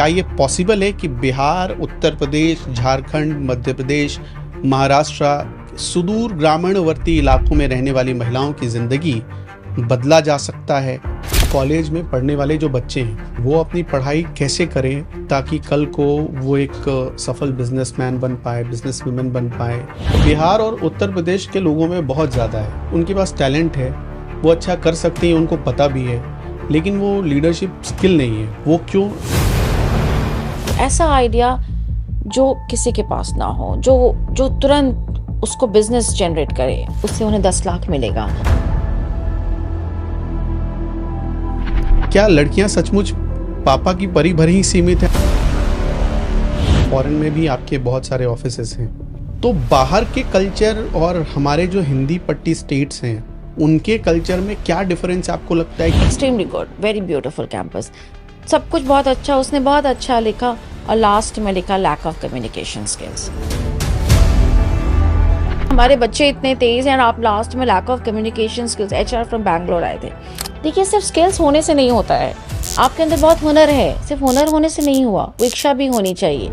क्या ये पॉसिबल है कि बिहार, उत्तर प्रदेश, झारखंड, मध्य प्रदेश, महाराष्ट्र, सुदूर ग्रामीणवर्ती इलाकों में रहने वाली महिलाओं की ज़िंदगी बदला जा सकता है? कॉलेज में पढ़ने वाले जो बच्चे हैं वो अपनी पढ़ाई कैसे करें ताकि कल को वो एक सफल बिजनेसमैन बन पाए, बिजनेस वुमेन बन पाए? बिहार और उत्तर प्रदेश के लोगों में बहुत ज़्यादा है, उनके पास टैलेंट है, वो अच्छा कर सकते हैं, उनको पता भी है, लेकिन वो लीडरशिप स्किल नहीं है। वो क्यों? ऐसा आइडिया जो किसी के पास ना हो, जो तुरंत उसको बिजनेस जनरेट करे, उससे उन्हें 10 लाख मिलेगा। क्या लड़कियां सचमुच पापा की परी भर ही सीमित हैं? फॉरेन में भी आपके बहुत सारे ऑफिसेस हैं, तो बाहर के कल्चर और हमारे जो हिंदी पट्टी स्टेट्स हैं उनके कल्चर में क्या डिफरेंस आपको लगता है? Extremely good, very beautiful campus, सब कुछ बहुत अच्छा, उसने बहुत अच्छा लिखा और लास्ट में लिखा लैक ऑफ कम्युनिकेशन स्किल्स। हमारे बच्चे इतने तेज हैं और आप लास्ट में lack of communication skills. HR from Bangalore आए थे। देखिए, सिर्फ स्किल्स होने से नहीं होता है, आपके अंदर बहुत हुनर है, सिर्फ हुनर होने से नहीं हुआ, वो इच्छा भी होनी चाहिए।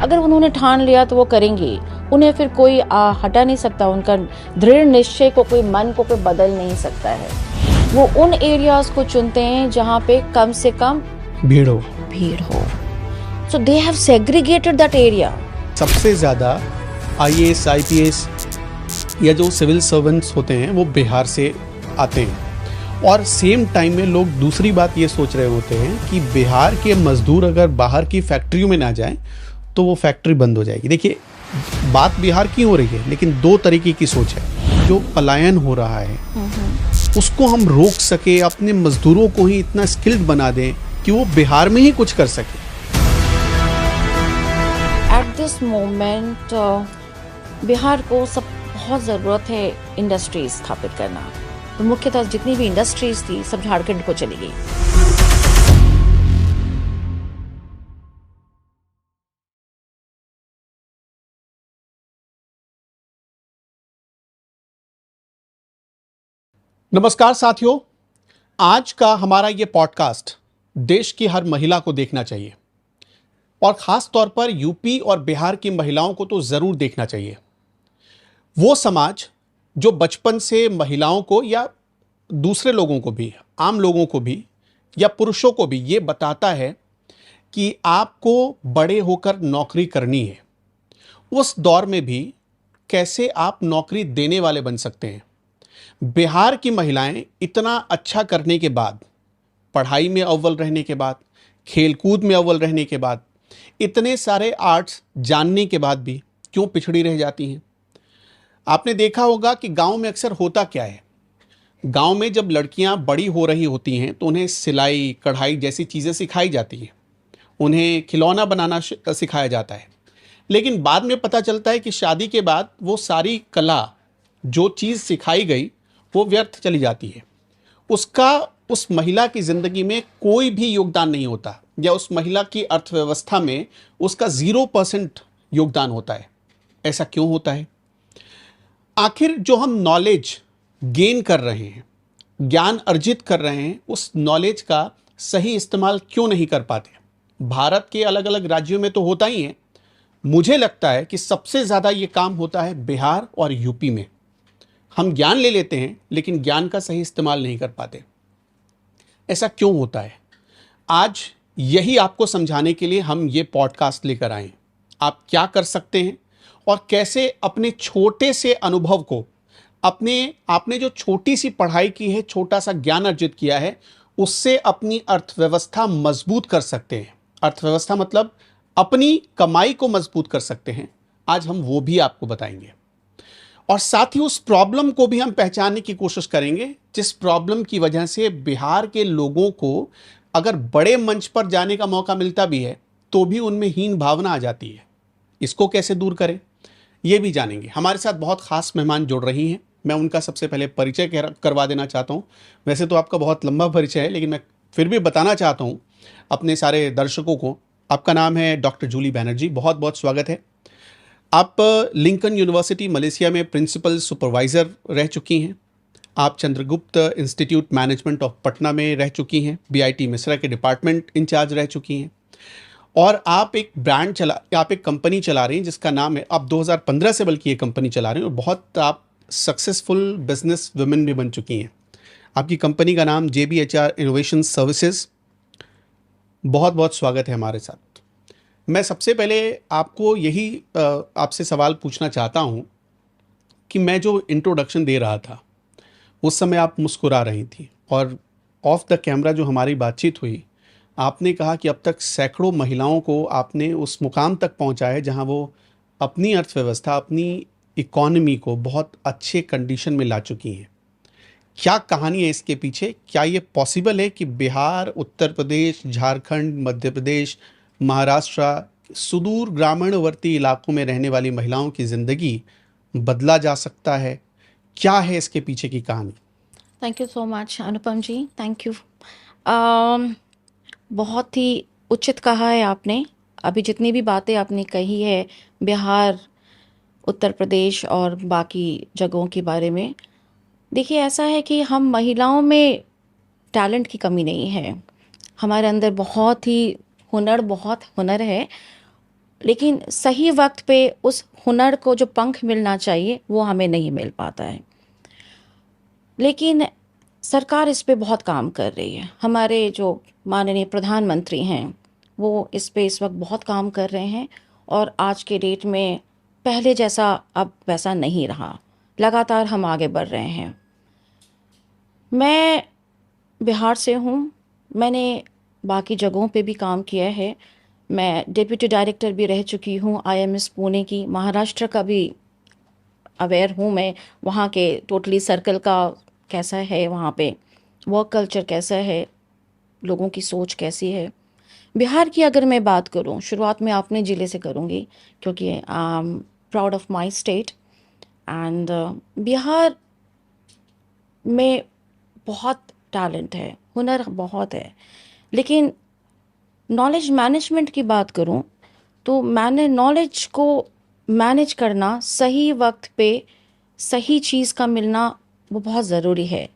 अगर उन्होंने ठान लिया तो वो करेंगी, उन्हें फिर कोई हटा नहीं सकता, उनका दृढ़ निश्चय को कोई मन को कोई बदल नहीं सकता है। वो उन एरियाज को चुनते हैं जहाँ पे कम से कम भीड़ हो। So they have segregated that area. सबसे ज़्यादा IAS, IPS या जो सिविल सर्वेंट्स होते हैं वो बिहार से आते हैं, और सेम टाइम में लोग दूसरी बात ये सोच रहे होते हैं कि बिहार के मजदूर अगर बाहर की फैक्ट्रियों में ना जाएं तो वो फैक्ट्री बंद हो जाएगी। देखिए, बात बिहार की हो रही है, लेकिन दो तरीके की सोच है। जो पलायन हो रहा है उसको हम रोक सके, अपने मजदूरों को ही इतना स्किल्ड बना दें कि वो बिहार में ही कुछ कर सके। एट दिस मोमेंट बिहार को सब बहुत ज़रूरत है इंडस्ट्रीज स्थापित करना, तो मुख्यतः जितनी भी इंडस्ट्रीज थी सब झारखंड को चली गई। नमस्कार साथियों, आज का हमारा ये पॉडकास्ट देश की हर महिला को देखना चाहिए, और ख़ास तौर पर यूपी और बिहार की महिलाओं को तो ज़रूर देखना चाहिए। वो समाज जो बचपन से महिलाओं को या दूसरे लोगों को भी, आम लोगों को भी या पुरुषों को भी ये बताता है कि आपको बड़े होकर नौकरी करनी है, उस दौर में भी कैसे आप नौकरी देने वाले बन सकते हैं। बिहार की महिलाएं इतना अच्छा करने के बाद, पढ़ाई में अव्वल रहने के बाद, खेलकूद में अव्वल रहने के बाद, इतने सारे आर्ट्स जानने के बाद भी क्यों पिछड़ी रह जाती हैं? आपने देखा होगा कि गांव में अक्सर होता क्या है, गांव में जब लड़कियां बड़ी हो रही होती हैं तो उन्हें सिलाई, कढ़ाई जैसी चीज़ें सिखाई जाती हैं, उन्हें खिलौना बनाना सिखाया जाता है, लेकिन बाद में पता चलता है कि शादी के बाद वो सारी कला, जो चीज़ सिखाई गई, वो व्यर्थ चली जाती है। उसका उस महिला की ज़िंदगी में कोई भी योगदान नहीं होता, या उस महिला की अर्थव्यवस्था में उसका 0% योगदान होता है। ऐसा क्यों होता है? आखिर जो हम नॉलेज गेन कर रहे हैं, ज्ञान अर्जित कर रहे हैं, उस नॉलेज का सही इस्तेमाल क्यों नहीं कर पाते? भारत के अलग अलग राज्यों में तो होता ही है, मुझे लगता है कि सबसे ज़्यादा ये काम होता है बिहार और यूपी में। हम ज्ञान ले लेते हैं लेकिन ज्ञान का सही इस्तेमाल नहीं कर पाते। ऐसा क्यों होता है? आज यही आपको समझाने के लिए हम ये पॉडकास्ट लेकर आए हैं। आप क्या कर सकते हैं और कैसे अपने छोटे से अनुभव को, आपने जो छोटी सी पढ़ाई की है, छोटा सा ज्ञान अर्जित किया है, उससे अपनी अर्थव्यवस्था मजबूत कर सकते हैं। अर्थव्यवस्था मतलब अपनी कमाई को मजबूत कर सकते हैं। आज हम वो भी आपको बताएंगे, और साथ ही उस प्रॉब्लम को भी हम पहचानने की कोशिश करेंगे जिस प्रॉब्लम की वजह से बिहार के लोगों को अगर बड़े मंच पर जाने का मौका मिलता भी है तो भी उनमें हीन भावना आ जाती है। इसको कैसे दूर करें, ये भी जानेंगे। हमारे साथ बहुत खास मेहमान जुड़ रही हैं, मैं उनका सबसे पहले परिचय करवा देना चाहता हूँ। वैसे तो आपका बहुत लंबा परिचय है, लेकिन मैं फिर भी बताना चाहता हूँ अपने सारे दर्शकों को। आपका नाम है डॉक्टर जूली बैनर्जी, बहुत बहुत स्वागत है। आप लिंकन यूनिवर्सिटी मलेशिया में प्रिंसिपल सुपरवाइज़र रह चुकी हैं। आप Chandragupta institute management of Patna में रह चुकी हैं, बीआईटी मिश्रा के डिपार्टमेंट इंचार्ज रह चुकी हैं, और आप एक कंपनी चला रही हैं जिसका नाम है, आप 2015 से बल्कि ये कंपनी चला रही हैं, और बहुत आप सक्सेसफुल बिजनेस वुमेन भी बन चुकी हैं। आपकी कंपनी का नाम JBHR इनोवेशन सर्विसेज। बहुत बहुत स्वागत है हमारे साथ। मैं सबसे पहले आपको यही आपसे सवाल पूछना चाहता हूँ कि मैं जो इंट्रोडक्शन दे रहा था उस समय आप मुस्कुरा रही थी, और ऑफ द कैमरा जो हमारी बातचीत हुई, आपने कहा कि अब तक सैकड़ों महिलाओं को आपने उस मुकाम तक पहुंचाया है जहां वो अपनी अर्थव्यवस्था, अपनी इकॉनमी को बहुत अच्छे कंडीशन में ला चुकी हैं। क्या कहानी है इसके पीछे? क्या ये पॉसिबल है कि बिहार, उत्तर प्रदेश, झारखंड, मध्य प्रदेश, महाराष्ट्र, सुदूर ग्रामीणवर्ती इलाकों में रहने वाली महिलाओं की ज़िंदगी बदला जा सकता है? क्या है इसके पीछे की कहानी? Thank you so much Anupam ji, thank you. बहुत ही उचित कहा है आपने। अभी जितनी भी बातें आपने कही है बिहार, उत्तर प्रदेश और बाकी जगहों के बारे में, देखिए ऐसा है कि हम महिलाओं में टैलेंट की कमी नहीं है। हमारे अंदर बहुत हुनर है, लेकिन सही वक्त पे उस हुनर को जो पंख मिलना चाहिए वो हमें नहीं मिल पाता है। लेकिन सरकार इस पे बहुत काम कर रही है। हमारे जो माननीय प्रधानमंत्री हैं वो इस पे इस वक्त बहुत काम कर रहे हैं, और आज के डेट में पहले जैसा अब वैसा नहीं रहा। लगातार हम आगे बढ़ रहे हैं। मैं बिहार से हूँ। मैंने बाकी जगहों पे भी काम किया है। मैं डिप्यूटी डायरेक्टर भी रह चुकी हूँ IMS पुणे की। महाराष्ट्र का भी अवेयर हूँ मैं, वहाँ के टोटली सर्कल का कैसा है, वहाँ पे वर्क कल्चर कैसा है, लोगों की सोच कैसी है। बिहार की अगर मैं बात करूँ, शुरुआत में अपने ज़िले से करूँगी क्योंकि I am proud of my state. And Bihar में बहुत टैलेंट है, हुनर बहुत है, लेकिन नॉलेज मैनेजमेंट की बात करूं तो मैंने नॉलेज को मैनेज करना, सही वक्त पे सही चीज़ का मिलना वो बहुत ज़रूरी है,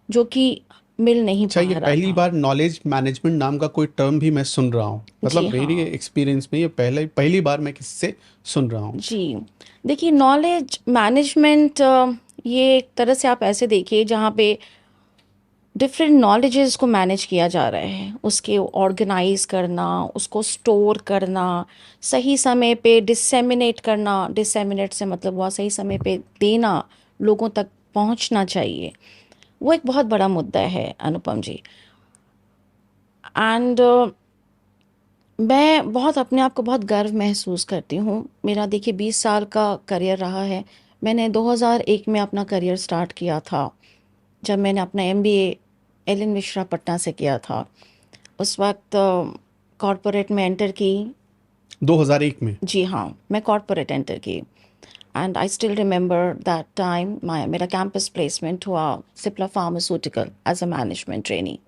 जो कि मिल नहीं अच्छा, ये पा रहा पहली था। बार नॉलेज मैनेजमेंट नाम का कोई टर्म भी मैं सुन रहा हूँ। जी मतलब मेरी हाँ। एक्सपीरियंस में ये पहली बार मैं किससे सुन रहा हूँ। जी, देखिए नॉलेज मैनेजमेंट ये एक तरह से आप ऐसे देखिए जहाँ पे डिफरेंट नॉलेजेस को मैनेज किया जा रहा है, उसके ऑर्गेनाइज करना, उसको स्टोर करना, सही समय पे डिसेमिनेट करना। डिसेमिनेट से मतलब हुआ सही समय पे देना, लोगों तक पहुंचना चाहिए। वो एक बहुत बड़ा मुद्दा है अनुपम जी। एंड मैं बहुत अपने आप को बहुत गर्व महसूस करती हूँ। मेरा देखिए 20 साल का करियर रहा है। मैंने 2001 में अपना करियर स्टार्ट किया था, जब मैंने अपना MBA एलन मिश्रा पटना से किया था। उस वक्त कॉरपोरेट में एंटर की। 2001 में? जी हाँ, मैं कॉरपोरेट एंटर की। And I still remember that time मेरा कैंपस प्लेसमेंट हुआ Cipla pharmaceutical as a management trainee.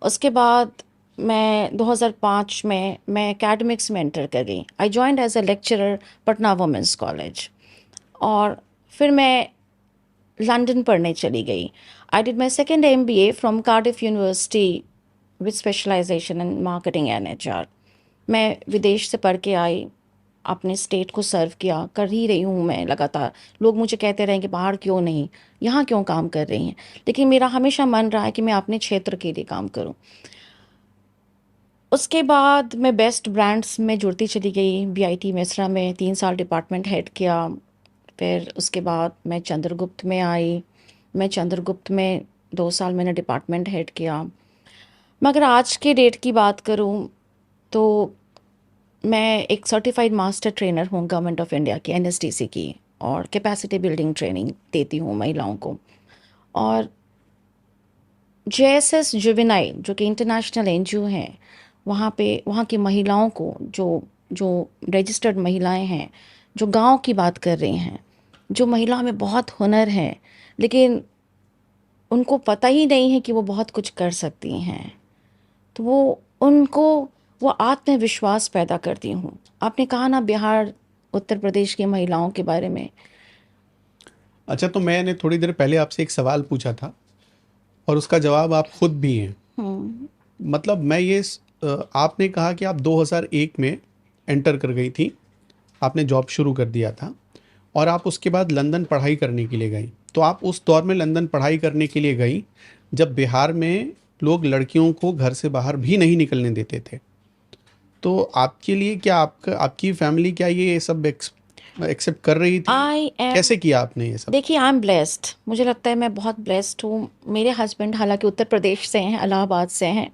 उसके बाद मैं 2005 में मैं एकेडमिक्स में एंटर कर गई। I joined as a lecturer Patna women's college, और फिर मैं लंदन पढ़ने चली गई। I did my second MBA from Cardiff University with specialisation in marketing and HR। मैं विदेश से पढ़ के आई, अपने स्टेट को सर्व किया, कर ही रही हूँ मैं लगातार। लोग मुझे कहते रहे कि बाहर क्यों नहीं, यहाँ क्यों काम कर रही हैं, लेकिन मेरा हमेशा मन रहा है कि मैं अपने क्षेत्र के लिए काम करूँ। उसके बाद मैं बेस्ट ब्रांड्स में जुड़ती चली गई। BIT मिश्रा में 3 साल डिपार्टमेंट हेड किया। फिर उसके बाद मैं चंद्रगुप्त में आई। मैं चंद्रगुप्त में 2 साल मैंने डिपार्टमेंट हेड किया। मगर आज के डेट की बात करूं तो मैं एक सर्टिफाइड मास्टर ट्रेनर हूं गवर्नमेंट ऑफ इंडिया की, NSDC की, और कैपेसिटी बिल्डिंग ट्रेनिंग देती हूं महिलाओं को। और JSS जुवेनाइल जो कि इंटरनेशनल NGO हैं, वहाँ की महिलाओं को, जो जो रजिस्टर्ड महिलाएं हैं, जो गांव की बात कर रही हैं, जो महिलाओं में बहुत हुनर है लेकिन उनको पता ही नहीं है कि वो बहुत कुछ कर सकती हैं, तो वो आत्मविश्वास पैदा करती हूँ। आपने कहा ना बिहार उत्तर प्रदेश की महिलाओं के बारे में। अच्छा, तो मैंने थोड़ी देर पहले आपसे एक सवाल पूछा था और उसका जवाब आप खुद भी हैं। मतलब मैं आपने कहा कि आप 2001 में एंटर कर गई थी, आपने जॉब शुरू कर दिया था और आप उसके बाद लंदन पढ़ाई करने के लिए गई। तो आप उस दौर में लंदन पढ़ाई करने के लिए गई जब बिहार में लोग लड़कियों को घर से बाहर भी नहीं निकलने देते थे। तो आपके लिए क्या आपकी फैमिली क्या ये सब एक्सेप्ट कर रही थी? आई एम कैसे किया आपने ये सब? देखिए, आई एम ब्लेस्ड। मुझे लगता है मैं बहुत ब्लेस्ड हूँ। मेरे हस्बैंड हालांकि उत्तर प्रदेश से हैं, इलाहाबाद से हैं,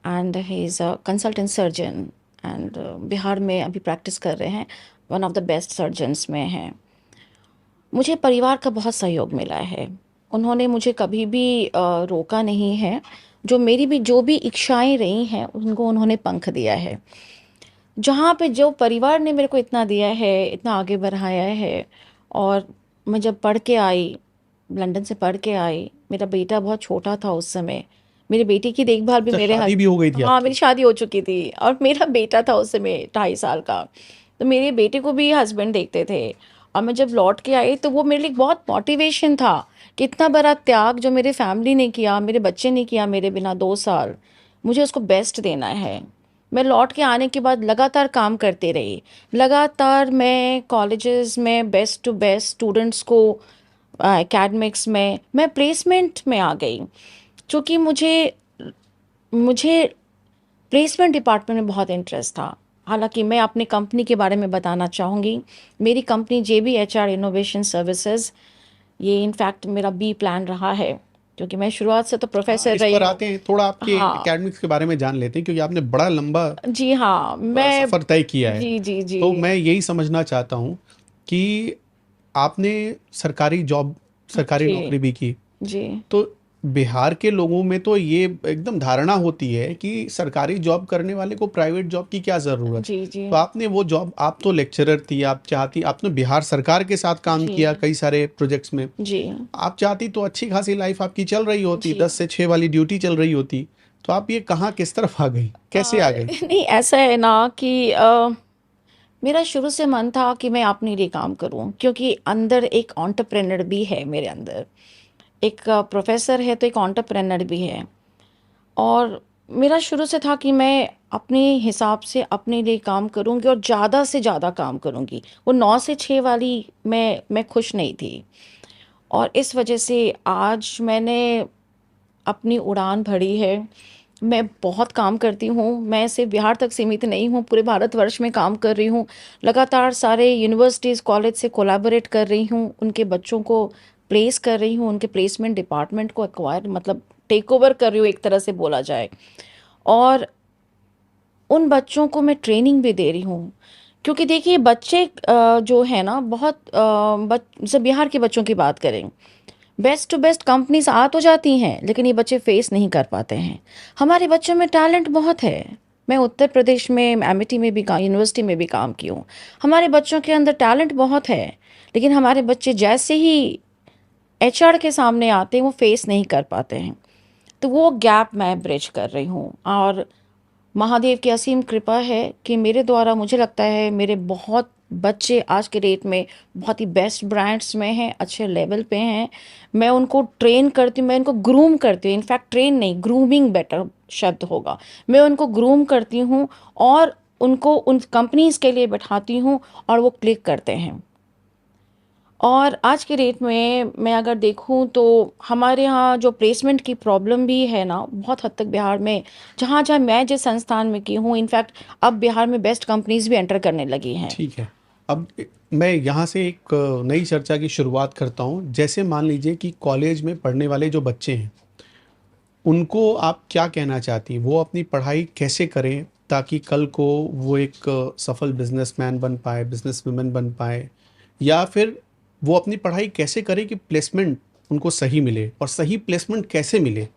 and he is a consultant surgeon, and Bihar में अभी प्रैक्टिस कर रहे हैं, one of the best surgeons में हैं। मुझे परिवार का बहुत सहयोग मिला है। उन्होंने मुझे कभी भी रोका नहीं है। जो भी इच्छाएं रही हैं उनको उन्होंने पंख दिया है। जहाँ पे जो परिवार ने मेरे को इतना दिया है, इतना आगे बढ़ाया है। और मैं जब पढ़ के आई, लंदन से पढ़ के आई, मेरा बेटा बहुत छोटा था उस समय। मेरे बेटे की देखभाल भी अच्छा, मेरे शादी भी हो गई थी हाँ, आपकी? मेरी शादी हो चुकी थी और मेरा बेटा था उस समय 2.5 साल का। तो मेरे बेटे को भी हस्बैंड देखते थे। और मैं जब लौट के आई तो वो मेरे लिए बहुत मोटिवेशन था कि इतना बड़ा त्याग जो मेरे फैमिली ने किया, मेरे बच्चे ने किया मेरे बिना 2 साल, मुझे उसको बेस्ट देना है। मैं लौट के आने के बाद लगातार काम करते रही। लगातार मैं कॉलेजेस में बेस्ट टू बेस्ट स्टूडेंट्स को एकेडमिक्स में मैं प्लेसमेंट में आ गई। क्योंकि मुझे मुझे प्लेसमेंट डिपार्टमेंट में बहुत इंटरेस्ट था। हालांकि मैं अपनी कंपनी के बारे में बताना चाहूँगी। मेरी company JB HR innovation services, ये इनफैक्ट मेरा बी प्लान रहा है, क्योंकि मैं शुरुआत से तो हाँ, प्रोफेसर इस रही पर हूँ। आते हैं, थोड़ा आपके हाँ एकेडमिक्स के बारे में जान लेते हैं क्योंकि आपने बड़ा लंबा जी, हाँ मैं सफ़र तय किया है। जी जी जी तो मैं यही समझना चाहता हूँ कि आपने सरकारी जी नौकरी भी की। जी तो बिहार के लोगों में तो ये एकदम धारणा होती है कि सरकारी जॉब करने वाले को प्राइवेट जॉब की क्या ज़रूरत। जी जी तो आपने वो जॉब, आप तो लेक्चरर थी, आप चाहती, आपने बिहार सरकार के साथ काम जी किया कई सारे प्रोजेक्ट्स में। जी आप चाहती तो अच्छी खासी लाइफ आपकी चल रही होती, जी 10 से 6 वाली ड्यूटी चल रही होती। तो आप ये कहाँ किस तरफ आ गई, कैसे आ गई? नहीं, ऐसा है ना कि मेरा शुरू से मन था कि मैं अपने लिए काम करूं, क्योंकि अंदर एक एंटरप्रेन्योर भी है मेरे अंदर। एक प्रोफेसर है तो एक एंटरप्रेन्योर भी है। और मेरा शुरू से था कि मैं अपने हिसाब से अपने लिए काम करूंगी और ज़्यादा से ज़्यादा काम करूंगी। वो 9 से 6 वाली मैं खुश नहीं थी। और इस वजह से आज मैंने अपनी उड़ान भरी है। मैं बहुत काम करती हूँ। मैं सिर्फ बिहार तक सीमित नहीं हूँ, पूरे भारतवर्ष में काम कर रही हूँ। लगातार सारे यूनिवर्सिटीज़ कॉलेज से कोलैबोरेट कर रही हूँ, उनके बच्चों को प्लेस कर रही हूँ, उनके प्लेसमेंट डिपार्टमेंट को एक्वायर मतलब टेक ओवर कर रही हूँ, एक तरह से बोला जाए। और उन बच्चों को मैं ट्रेनिंग भी दे रही हूँ। क्योंकि देखिए बच्चे जो है ना, बहुत जैसे बिहार के बच्चों की बात करें, बेस्ट टू बेस्ट कंपनीज आ तो जाती हैं, लेकिन ये बच्चे फेस नहीं कर पाते हैं। हमारे बच्चों में टैलेंट बहुत है। मैं उत्तर प्रदेश में एमिटी में भी यूनिवर्सिटी में भी काम की हूँ। हमारे बच्चों के अंदर टैलेंट बहुत है, लेकिन हमारे बच्चे जैसे ही HR के सामने आते हैं वो फेस नहीं कर पाते हैं। तो वो गैप मैं ब्रिज कर रही हूँ। और महादेव की असीम कृपा है कि मेरे द्वारा मुझे लगता है मेरे बहुत बच्चे आज के डेट में बहुत ही बेस्ट ब्रांड्स में हैं, अच्छे लेवल पे हैं। मैं उनको ट्रेन करती हूँ, मैं उनको ग्रूम करती हूँ। इनफैक्ट ट्रेन नहीं, ग्रूमिंग बेटर शब्द होगा। मैं उनको ग्रूम करती हूँ और उनको उन कंपनीज के लिए बैठाती हूँ और वो क्लिक करते हैं। और आज के डेट में मैं अगर देखूं तो हमारे यहाँ जो प्लेसमेंट की प्रॉब्लम भी है ना, बहुत हद तक बिहार में, जहाँ जहाँ मैं जिस संस्थान में की हूँ, इनफैक्ट अब बिहार में बेस्ट कंपनीज भी एंटर करने लगी हैं। ठीक है। अब मैं यहाँ से एक नई चर्चा की शुरुआत करता हूँ। जैसे मान लीजिए कि कॉलेज में पढ़ने वाले जो बच्चे हैं, उनको आप क्या कहना चाहती? वो अपनी पढ़ाई कैसे करें ताकि कल को वो एक सफल बिजनेसमैन बन पाए, बिजनेस वुमेन बन पाए? या फिर वो अपनी पढ़ाई कैसे करें कि प्लेसमेंट उनको सही मिले? और सही प्लेसमेंट कैसे मिले?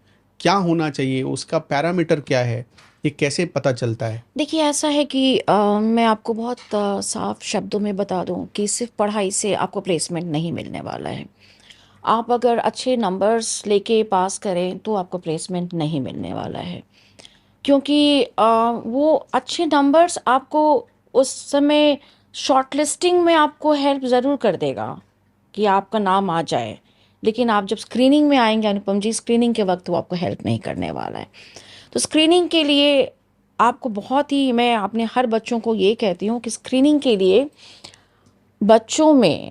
क्या होना चाहिए? उसका पैरामीटर क्या है? ये कैसे पता चलता है? देखिए, ऐसा है कि मैं आपको बहुत साफ शब्दों में बता दूं कि सिर्फ पढ़ाई से आपको प्लेसमेंट नहीं मिलने वाला है। आप अगर अच्छे नंबर्स लेके पास करें तो आपको प्लेसमेंट नहीं मिलने वाला है। क्योंकि वो अच्छे नंबर्स आपको उस समय शॉर्टलिस्टिंग में आपको हेल्प ज़रूर कर देगा कि आपका नाम आ जाए, लेकिन आप जब स्क्रीनिंग में आएंगे अनुपम जी, स्क्रीनिंग के वक्त वो आपको हेल्प नहीं करने वाला है। तो स्क्रीनिंग के लिए आपको बहुत ही, मैं अपने हर बच्चों को ये कहती हूँ कि स्क्रीनिंग के लिए बच्चों में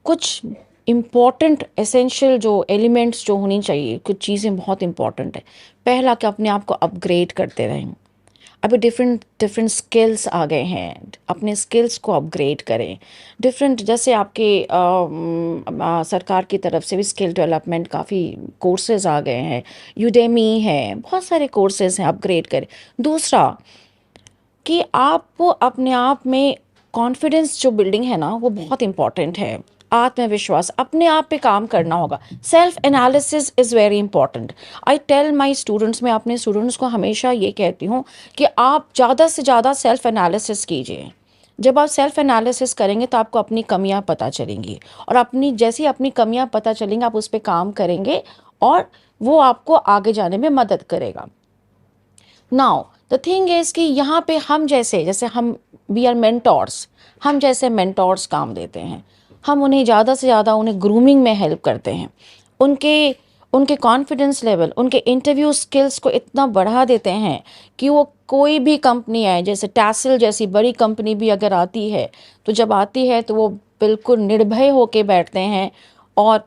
कुछ इम्पॉर्टेंट एसेंशियल जो एलिमेंट्स जो होनी चाहिए, कुछ चीज़ें बहुत इम्पॉर्टेंट है। पहला कि अपने आप को अपग्रेड करते रहें। अभी डिफरेंट डिफरेंट स्किल्स आ गए हैं, अपने स्किल्स को अपग्रेड करें। डिफरेंट जैसे आपके सरकार की तरफ से भी स्किल डेवलपमेंट काफ़ी कोर्सेज आ गए हैं, यूडेमी है, बहुत सारे कोर्सेज हैं, अपग्रेड करें। दूसरा कि आपको अपने आप में कॉन्फिडेंस जो बिल्डिंग है ना, वो बहुत इंपॉर्टेंट है। आत्मविश्वास, अपने आप पे काम करना होगा। Self analysis is very important. I tell my students, मैं अपने स्टूडेंट्स को हमेशा ये कहती हूँ कि आप ज़्यादा से ज़्यादा सेल्फ एनालिसिस कीजिए। जब आप सेल्फ एनालिसिस करेंगे तो आपको अपनी कमियां पता चलेंगी, और अपनी जैसी अपनी कमियां पता चलेंगी आप उस पर काम करेंगे, और वो आपको आगे जाने में मदद करेगा। नाउ द थिंग इज कि यहाँ पे हम जैसे हम वी आर मेंटोर्स, हम जैसे मेंटोर्स काम देते हैं। हम उन्हें ज़्यादा से ज़्यादा उन्हें ग्रूमिंग में हेल्प करते हैं, उनके उनके कॉन्फिडेंस लेवल, उनके इंटरव्यू स्किल्स को इतना बढ़ा देते हैं कि वो कोई भी कंपनी आए, जैसे टैसल जैसी बड़ी कंपनी भी अगर आती है, तो जब आती है तो वो बिल्कुल निर्भय होके बैठते हैं और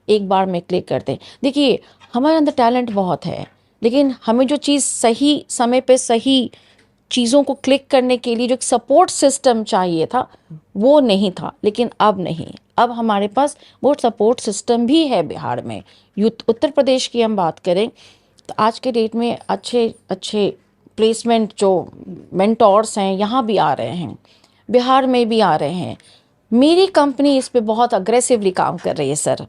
एक बार में क्लिक करते हैं। देखिए, हमारे अंदर टैलेंट बहुत है, लेकिन हमें जो चीज़ सही समय पे सही चीज़ों को क्लिक करने के लिए जो एक सपोर्ट सिस्टम चाहिए था, वो नहीं था। लेकिन अब नहीं, अब हमारे पास वो सपोर्ट सिस्टम भी है बिहार में। उत्तर प्रदेश की हम बात करें तो आज के डेट में अच्छे अच्छे प्लेसमेंट जो मेंटोर्स हैं यहाँ भी आ रहे हैं, बिहार में भी आ रहे हैं। मेरी कंपनी इस पे बहुत अग्रेसिवली काम कर रही है सर,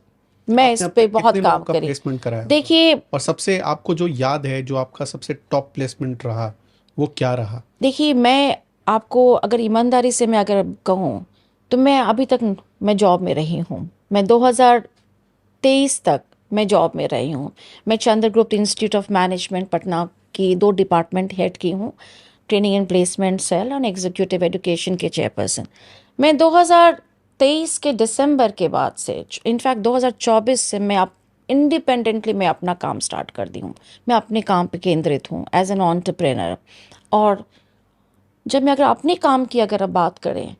मैं इस पे बहुत काम करी। प्लेसमेंट करा है? देखिए, और सबसे आपको जो याद है, जो आपका सबसे टॉप प्लेसमेंट रहा, वो क्या रहा? देखिए, मैं आपको अगर ईमानदारी से मैं अगर कहूँ तो मैं अभी तक मैं जॉब में रही हूँ। मैं 2023 तक मैं जॉब में रही हूँ। मैं Chandragupta institute of management Patna की 2 डिपार्टमेंट हेड की हूँ, ट्रेनिंग एंड प्लेसमेंट सेल और एग्जीक्यूटिव एजुकेशन के चेयरपर्सन। मैं 2023 के दिसंबर के बाद से, इनफैक्ट 2024 से मैं आप इंडिपेंडेंटली मैं अपना काम स्टार्ट कर दी हूँ। मैं अपने काम पे केंद्रित हूँ एज एन एंटरप्रेन्योर। और जब मैं अगर अपने काम की अगर अब बात करें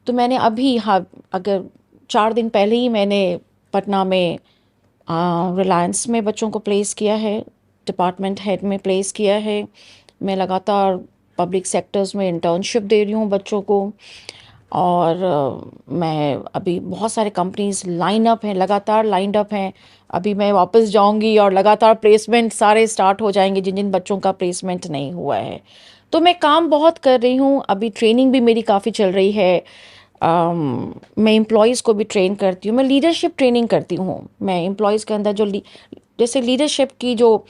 तो मैंने अभी, हाँ, अगर 4 दिन पहले ही मैंने पटना में रिलायंस में बच्चों को प्लेस किया है, डिपार्टमेंट हेड में प्लेस किया है। मैं लगातार पब्लिक सेक्टर्स में इंटर्नशिप दे रही हूँ बच्चों को, और मैं अभी बहुत सारे कंपनीज लाइन अप हैं, लगातार लाइंड अप हैं। अभी मैं वापस जाऊंगी और लगातार प्लेसमेंट सारे स्टार्ट हो जाएंगे जिन जिन बच्चों का प्लेसमेंट नहीं हुआ है। तो मैं काम बहुत कर रही हूँ। अभी ट्रेनिंग भी मेरी काफ़ी चल रही है। मैं एम्प्लॉयज़ को भी ट्रेन करती हूँ, मैं लीडरशिप ट्रेनिंग करती हूँ। मैं एम्प्लॉयज़ के अंदर जो जैसे लीडरशिप की जो,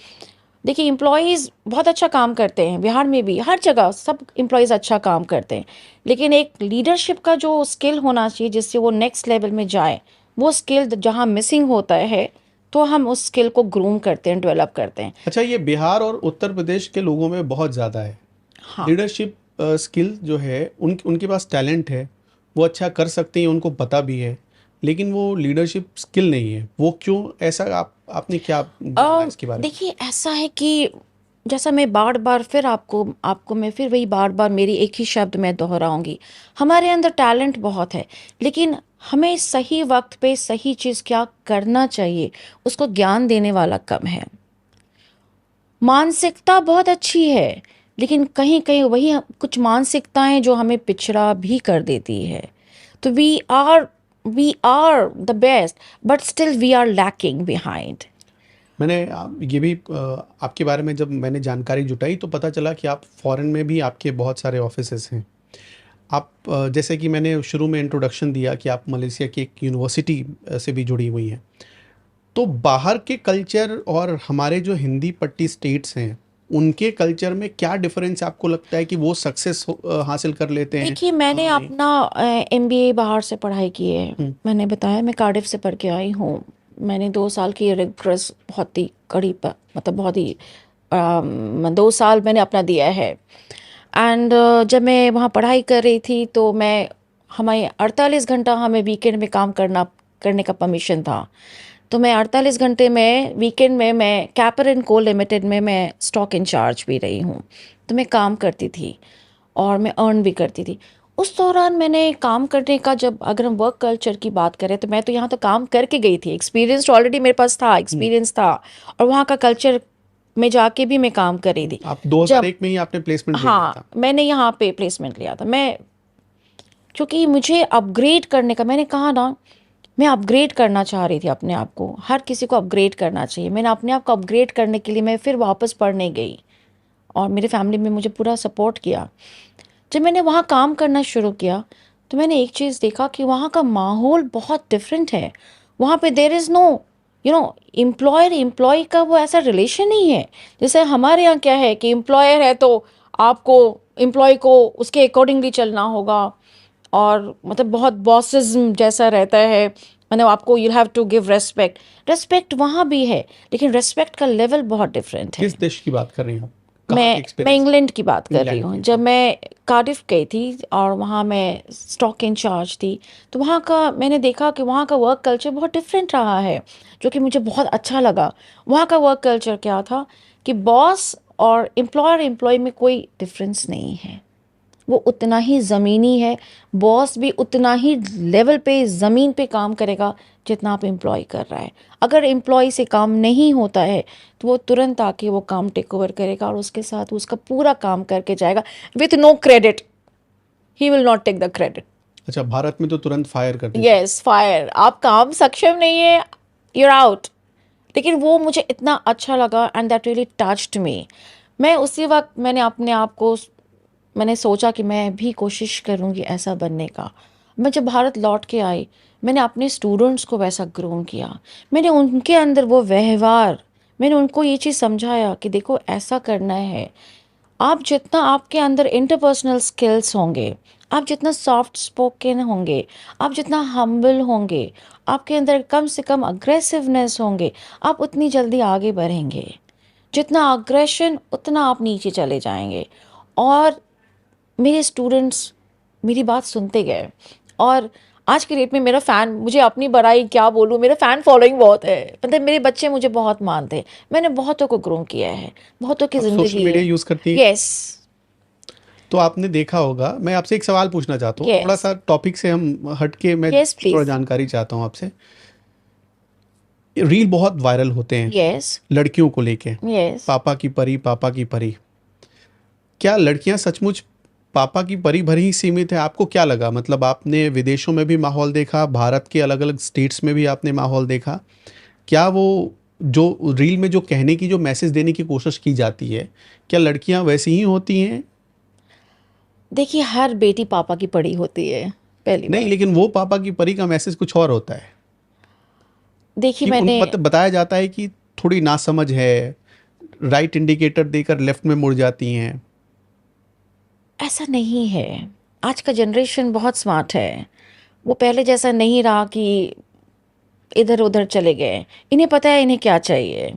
देखिए एम्प्लॉयज़ बहुत अच्छा काम करते हैं, बिहार में भी हर जगह सब एम्प्लॉयज़ अच्छा काम करते हैं, लेकिन एक लीडरशिप का जो स्किल होना चाहिए जिससे वो नेक्स्ट लेवल में जाए, वो स्किल जहाँ मिसिंग होता है तो हम उस स्किल को ग्रूम करते हैं, डेवलप करते हैं। अच्छा, ये बिहार और उत्तर प्रदेश के लोगों में बहुत ज़्यादा है। हाँ, लीडरशिप स्किल जो है, उनके पास टैलेंट है, वो अच्छा कर सकते हैं, उनको पता भी है, लेकिन वो लीडरशिप स्किल नहीं है। वो क्यों ऐसा? आपने क्या जाना इसके बारे में? देखिए, ऐसा है कि जैसा मैं बार बार फिर आपको आपको मैं फिर वही बार बार मेरी एक ही शब्द मैं दोहराऊंगी, हमारे अंदर टैलेंट बहुत है, लेकिन हमें सही वक्त पे सही चीज़ क्या करना चाहिए उसको ज्ञान देने वाला कम है। मानसिकता बहुत अच्छी है, लेकिन कहीं कहीं वही कुछ मानसिकताएं जो हमें पिछड़ा भी कर देती है। तो we are the best, but still we are lacking behind. मैंने ये भी आपके बारे में जब मैंने जानकारी जुटाई तो पता चला कि आप फॉरेन में भी आपके बहुत सारे ऑफिसेस हैं। आप जैसे कि मैंने शुरू में इंट्रोडक्शन दिया कि आप मलेशिया की एक यूनिवर्सिटी से भी जुड़ी हुई हैं, तो बाहर के कल्चर और हमारे जो हिंदी पट्टी स्टेट्स हैं, उनके कल्चर में क्या डिफरेंस आपको लगता है कि वो सक्सेस हासिल कर लेते हैं? देखिए, मैंने हम नहीं। अपना MBA बाहर से पढ़ाई की है। मैंने बताया मैं कार्डिफ से पढ़ के आई हूँ। मैंने 2 साल की रिग्रेस बहुत ही कड़ी मतलब बहुत ही 2 साल मैंने अपना दिया है। एंड जब मैं वहाँ पढ़ाई कर रही थी तो मैं हमें 48 घंटा हमें वीकेंड में काम करना करने का परमिशन था। तो मैं 48 घंटे में वीकेंड में मैं कैपर एंड को लिमिटेड में मैं स्टॉक इंचार्ज भी रही हूँ। तो मैं काम करती थी और मैं अर्न भी करती थी। उस दौरान मैंने काम करने का, जब अगर हम वर्क कल्चर की बात करें तो मैं तो यहाँ तो काम करके गई थी, एक्सपीरियंस ऑलरेडी मेरे पास था, एक्सपीरियंस था, और वहाँ का कल्चर में जाके भी मैं काम कर रही थी। आप जब 2001 में ही आपने प्लेसमेंट ले लिया हाँ था? मैंने यहाँ पे प्लेसमेंट लिया था, मैं क्योंकि मुझे अपग्रेड करने का, मैंने कहा ना, मैं अपग्रेड करना चाह रही थी अपने आप को। हर किसी को अपग्रेड करना चाहिए। मैंने अपने आप को अपग्रेड करने के लिए मैं फिर वापस पढ़ने गई और मेरे फैमिली में मुझे पूरा सपोर्ट किया। जब मैंने वहाँ काम करना शुरू किया तो मैंने एक चीज़ देखा कि वहाँ का माहौल बहुत डिफरेंट है। वहाँ पे there is no employer employ का वो ऐसा रिलेशन नहीं है जैसे हमारे यहाँ क्या है कि एम्प्लॉयर है तो आपको एम्प्लॉय को उसके अकॉर्डिंगली चलना होगा, और मतलब बहुत बॉसिज्म जैसा रहता है, मतलब आपको you have to give respect. Respect वहाँ भी है लेकिन रेस्पेक्ट का लेवल बहुत डिफरेंट है। किस देश की बात कर रही हैं आप? कहाँ मैं एक्सपीरियंस? इंग्लैंड की बात कर रही इंग्लैंड हूँ। की। जब मैं कार्डिफ गई थी और वहाँ मैं स्टॉक इंचार्ज थी, तो वहाँ का मैंने देखा कि वहाँ का वर्क कल्चर बहुत डिफरेंट रहा है, जो कि मुझे बहुत अच्छा लगा। वहाँ का वर्क कल्चर क्या था कि बॉस और एम्प्लॉय में कोई डिफरेंस नहीं है, वो उतना ही ज़मीनी है। बॉस भी उतना ही लेवल पे ज़मीन पे काम करेगा जितना आप एम्प्लॉय कर रहा है। अगर एम्प्लॉय से काम नहीं होता है तो वो तुरंत आके वो काम टेक ओवर करेगा और उसके साथ उसका पूरा काम करके जाएगा with no credit. He will not take the credit. अच्छा, भारत में तो तुरंत फायर कर देते यस, फायर, आप काम सक्षम नहीं है, यूर आउट। लेकिन वो मुझे इतना अच्छा लगा एंड दैट रियली टच्ड मी। मैं उसी वक्त मैंने सोचा कि मैं भी कोशिश करूंगी ऐसा बनने का। मैं जब भारत लौट के आई, मैंने अपने स्टूडेंट्स को वैसा ग्रूम किया। मैंने उनके अंदर वो व्यवहार, मैंने उनको ये चीज़ समझाया कि देखो ऐसा करना है। आप जितना आपके अंदर इंटरपर्सनल स्किल्स होंगे, आप जितना सॉफ्ट स्पोकन होंगे, आप जितना हम्बल होंगे, आपके अंदर कम से कम अग्रेसिवनेस होंगे, आप उतनी जल्दी आगे बढ़ेंगे। जितना अग्रेशन उतना आप नीचे चले जाएंगे। और मेरे स्टूडेंट्स मेरी बात सुनते गए और आज के डेट में मेरा फ़ैन, मुझे अपनी बड़ाई क्या बोलूँ, मेरा फ़ैन फॉलोइंग बहुत है। मतलब मेरे बच्चे मुझे बहुत मानते हैं। मैंने बहुतों को ग्रूम किया है, बहुतों की आप सोशल ज़िंदगी मीडिया है। यूज़ करती हैं? यस। तो आपने देखा होगा, मैं आपसे एक सवाल पूछना चाहता हूँ, थोड़ा यस। सा टॉपिक से हम हट के, मैं यस थोड़ा प्लीज। जानकारी चाहता हूँ आपसे। रील बहुत वायरल होते हैं यस। लड़कियों को लेके, यस। पापा की परी, पापा की परी। क्या लड़कियां सचमुच पापा की परी भर ही सीमित है? आपको क्या लगा? मतलब आपने विदेशों में भी माहौल देखा, भारत के अलग अलग स्टेट्स में भी आपने माहौल देखा। क्या वो जो रील में जो कहने की, जो मैसेज देने की कोशिश की जाती है, क्या लड़कियां वैसी ही होती हैं? देखिए, हर बेटी पापा की पड़ी होती है, पहली नहीं, बात। लेकिन वो पापा की परी का मैसेज कुछ और होता है देखिए कि मैंने, उनको बताया जाता है कि थोड़ी नासमझ है, राइट इंडिकेटर देकर लेफ्ट में मुड़ जाती हैं। ऐसा नहीं है। आज का जनरेशन बहुत स्मार्ट है। वो पहले जैसा नहीं रहा कि इधर उधर चले गए। इन्हें पता है इन्हें क्या चाहिए,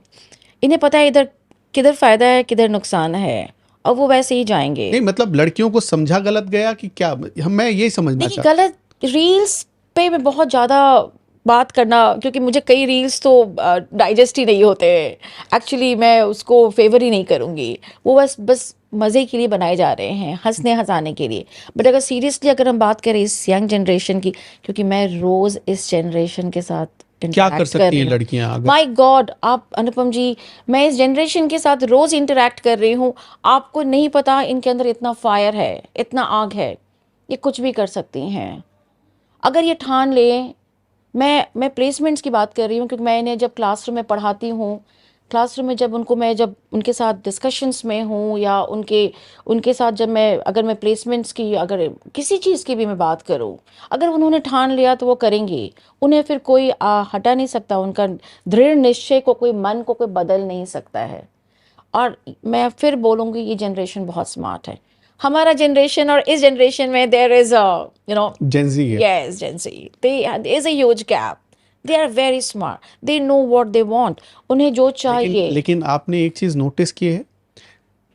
इन्हें पता है इधर किधर फ़ायदा है किधर नुकसान है, और वो वैसे ही जाएंगे। नहीं, मतलब लड़कियों को समझा गलत गया कि क्या? मैं ये समझना देखिए, चाहता गलत रील्स पे मैं बहुत ज़्यादा बात करना, क्योंकि मुझे कई रील्स तो डाइजेस्ट ही नहीं होते। एक्चुअली मैं उसको फेवर ही नहीं करूँगी। वो बस बस मज़े के लिए बनाए जा रहे हैं, हंसने हंसाने के लिए। बट अगर सीरियसली अगर हम बात करें इस यंग जनरेशन की, क्योंकि मैं रोज़ इस जनरेशन के साथ क्या कर इंटरेक्ट कर सकती रही हैं हूँ। लड़कियां अगर? माय गॉड, आप अनुपम जी, मैं इस जनरेशन के साथ रोज़ इंटरेक्ट कर रही हूँ। आपको नहीं पता इनके अंदर इतना फायर है, इतना आग है, ये कुछ भी कर सकती हैं अगर ये ठान ले। मैं प्लेसमेंट्स की बात कर रही हूँ, क्योंकि मैं इन्हें जब क्लासरूम में पढ़ाती हूँ, क्लासरूम में जब उनके साथ डिस्कशंस में हूँ, या उनके उनके साथ जब मैं प्लेसमेंट्स की, अगर किसी चीज़ की भी मैं बात करूँ, अगर उन्होंने ठान लिया तो वो करेंगी। उन्हें फिर कोई हटा नहीं सकता। उनका दृढ़ निश्चय को मन को कोई बदल नहीं सकता है। और मैं फिर बोलूँगी, ये जनरेशन बहुत स्मार्ट है। हमारा जनरेशन और इस जनरेशन में देयर इज जेंजी है। yes, Gen Z, there is a huge gap. They are very smart, they know what they want, उन्हें जो लेकिन चाहिए। लेकिन आपने एक चीज़ नोटिस की है,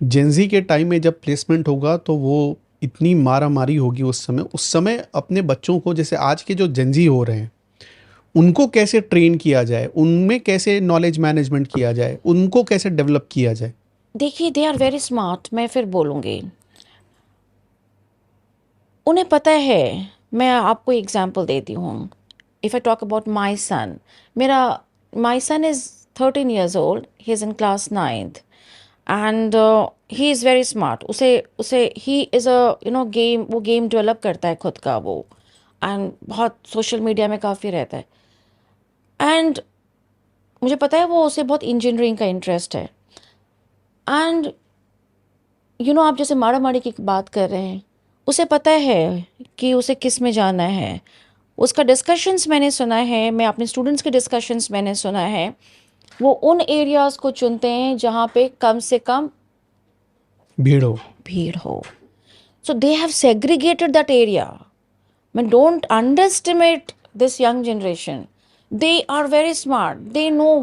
जेंजी के टाइम में जब प्लेसमेंट होगा तो वो इतनी मारा मारी होगी उस समय। अपने बच्चों को, जैसे आज के जो जेंजी हो रहे हैं, उनको कैसे ट्रेन किया जाए, उनमें कैसे नॉलेज मैनेजमेंट किया जाए, उनको कैसे डेवलप किया जाए? देखिए, दे आर वेरी स्मार्ट, मैं फिर बोलूँगी। उन्हें पता है, मैं आपको एग्जांपल देती हूँ। If I talk about my son, मेरा my son is 13 years old, he is in class 9th and he is very smart. उसे उसे ही इज़ अ गेम, वो गेम डेवलप करता है खुद का वो, एंड बहुत सोशल मीडिया में काफ़ी रहता है। एंड मुझे पता है वो, उसे बहुत इंजीनियरिंग का इंटरेस्ट है। एंड आप जैसे माड़ा माड़ी की बात कर रहे हैं, उसे पता है कि उसे किस में जाना है। उसका डिस्कशंस मैंने सुना है, मैं अपने स्टूडेंट्स के डिस्कशंस मैंने सुना है। वो उन एरियाज़ को चुनते हैं जहाँ पे कम से कम भीड़ हो। भीड़ हो। So they have segregated that area. But don't underestimate this young generation. They are very smart. They know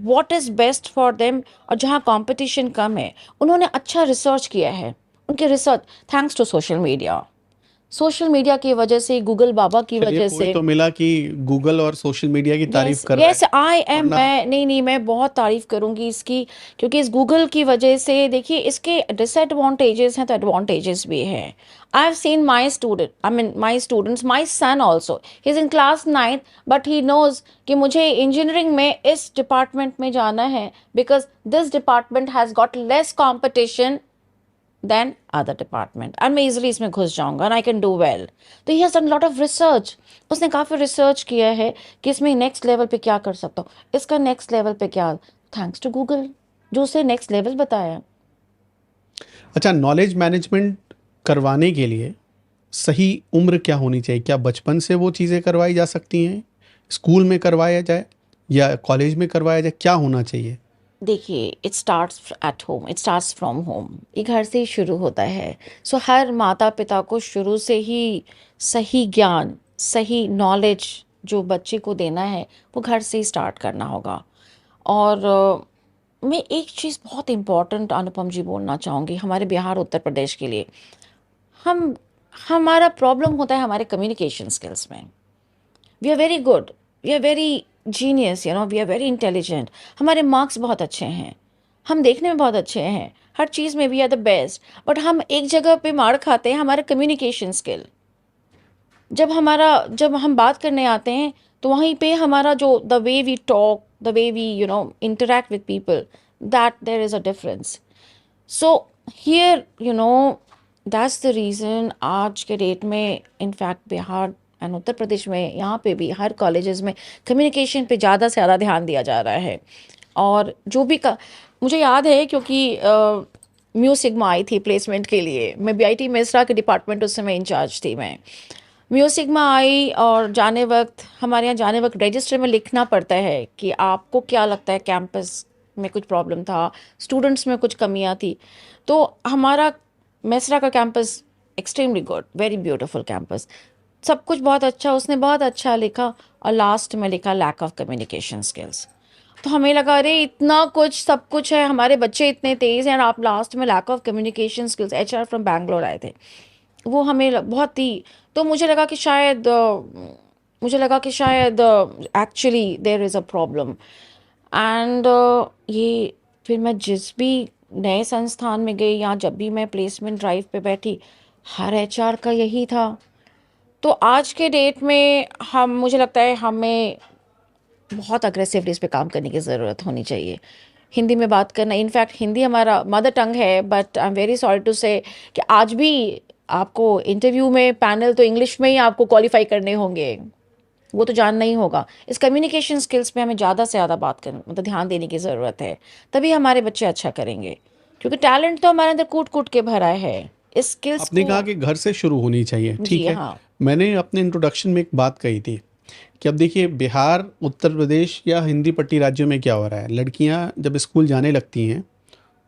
what is best for them. और जहाँ कंपटीशन कम है, उन्होंने अच्छा रिसर्च किया है। उनके research thanks to social media की वजह से, गूगल बाबा की चलिए, वजह कोई से। तो मिला कि गूगल और सोशल मीडिया की तारीफ यस कर रहा यस, है, आई एम, वरना मैं नहीं, मैं बहुत तारीफ करूंगी इसकी। क्योंकि इस गूगल की वजह से, देखिए, इसके डिसएडवांटेजेस हैं तो एडवांटेजेस भी हैं। I have seen my student, I mean my students, my son also, he is in class 9th, but he knows कि मुझे इंजीनियरिंग में इस डिपार्टमेंट में जाना है, because this department has got less competition than other department, and मैं easily इसमें घुस जाऊंगा and I can do well. तो he has done lot of research. उसने काफ़ी रिसर्च किया है कि इसमें नेक्स्ट लेवल पे क्या कर सकता हूँ, इसका नेक्स्ट लेवल पे क्या, थैंक्स टू गूगल जो उसे नेक्स्ट लेवल बताया। अच्छा, नॉलेज मैनेजमेंट करवाने के लिए सही उम्र क्या होनी चाहिए? क्या बचपन से वो चीज़ें करवाई जा सकती हैं, स्कूल में करवाया जाए या कॉलेज में करवाया जाए? क्या होना चाहिए? देखिए, it starts at home, it starts from home. ये घर से ही शुरू होता है। सो हर माता पिता को शुरू से ही सही ज्ञान, सही नॉलेज जो बच्चे को देना है, वो घर से ही स्टार्ट करना होगा। और मैं एक चीज़ बहुत इम्पॉर्टेंट, अनुपम जी, बोलना चाहूँगी हमारे बिहार उत्तर प्रदेश के लिए। हम हमारा प्रॉब्लम होता है हमारे कम्युनिकेशन स्किल्स में। We are very good, we are very genius, we are very intelligent. हमारे मार्क्स बहुत अच्छे हैं, हम देखने में बहुत अच्छे हैं, हर चीज़ में we are the best. But हम एक जगह पे मार खाते हैं, हमारा कम्युनिकेशन स्किल। जब हम बात करने आते हैं, तो वहीं पे हमारा जो the way we talk, the way we interact with people, that there is a difference. So here that's the reason आज के डेट में, इनफैक्ट बिहार एंड उत्तर प्रदेश में, यहाँ पे भी हर कॉलेजेस में कम्युनिकेशन पे ज़्यादा से ज़्यादा ध्यान दिया जा रहा है। और जो भी मुझे याद है, क्योंकि म्यू सिग्मा आई थी प्लेसमेंट के लिए, मैं बीआईटी मेसरा के डिपार्टमेंट उस समय इंचार्ज थी मैं। म्यू सिग्मा आई, और हमारे यहाँ जाने वक्त रजिस्टर में लिखना पड़ता है कि आपको क्या लगता है कैंपस में कुछ प्रॉब्लम था, स्टूडेंट्स में कुछ कमियाँ थी। तो हमारा मेसरा का campus extremely good, very beautiful campus, सब कुछ बहुत अच्छा, उसने बहुत अच्छा लिखा, और लास्ट में लिखा लैक ऑफ कम्युनिकेशन स्किल्स। तो हमें लगा, अरे इतना कुछ सब कुछ है, हमारे बच्चे इतने तेज़ हैं, और आप लास्ट में lack of communication skills. HR from Bangalore आए थे, वो हमें बहुत ही, तो मुझे लगा कि शायद actually there is a problem. And ये फिर मैं जिस भी नए संस्थान में गई, या जब भी मैं प्लेसमेंट ड्राइव पे बैठी, हर एचआर का यही था। तो आज के डेट में मुझे लगता है हमें बहुत अग्रेसिवली इस पे काम करने की ज़रूरत होनी चाहिए। हिंदी में बात करना, इनफैक्ट हिंदी हमारा मदर टंग है, but I am very sorry to say कि आज भी आपको इंटरव्यू में पैनल तो इंग्लिश में ही आपको क्वालिफाई करने होंगे, वो तो जानना ही होगा। इस कम्युनिकेशन स्किल्स पे हमें ज़्यादा से ज़्यादा मतलब ध्यान देने की ज़रूरत है, तभी हमारे बच्चे अच्छा करेंगे। क्योंकि टैलेंट तो हमारे अंदर कूट कूट के भरा है, इस स्किल्स आपने को। कहा कि घर से शुरू होनी चाहिए, ठीक जी है। हाँ। मैंने अपने इंट्रोडक्शन में एक बात कही थी कि अब देखिए, बिहार, उत्तर प्रदेश या हिंदी पट्टी राज्यों में क्या हो रहा है, लड़कियां जब स्कूल जाने लगती हैं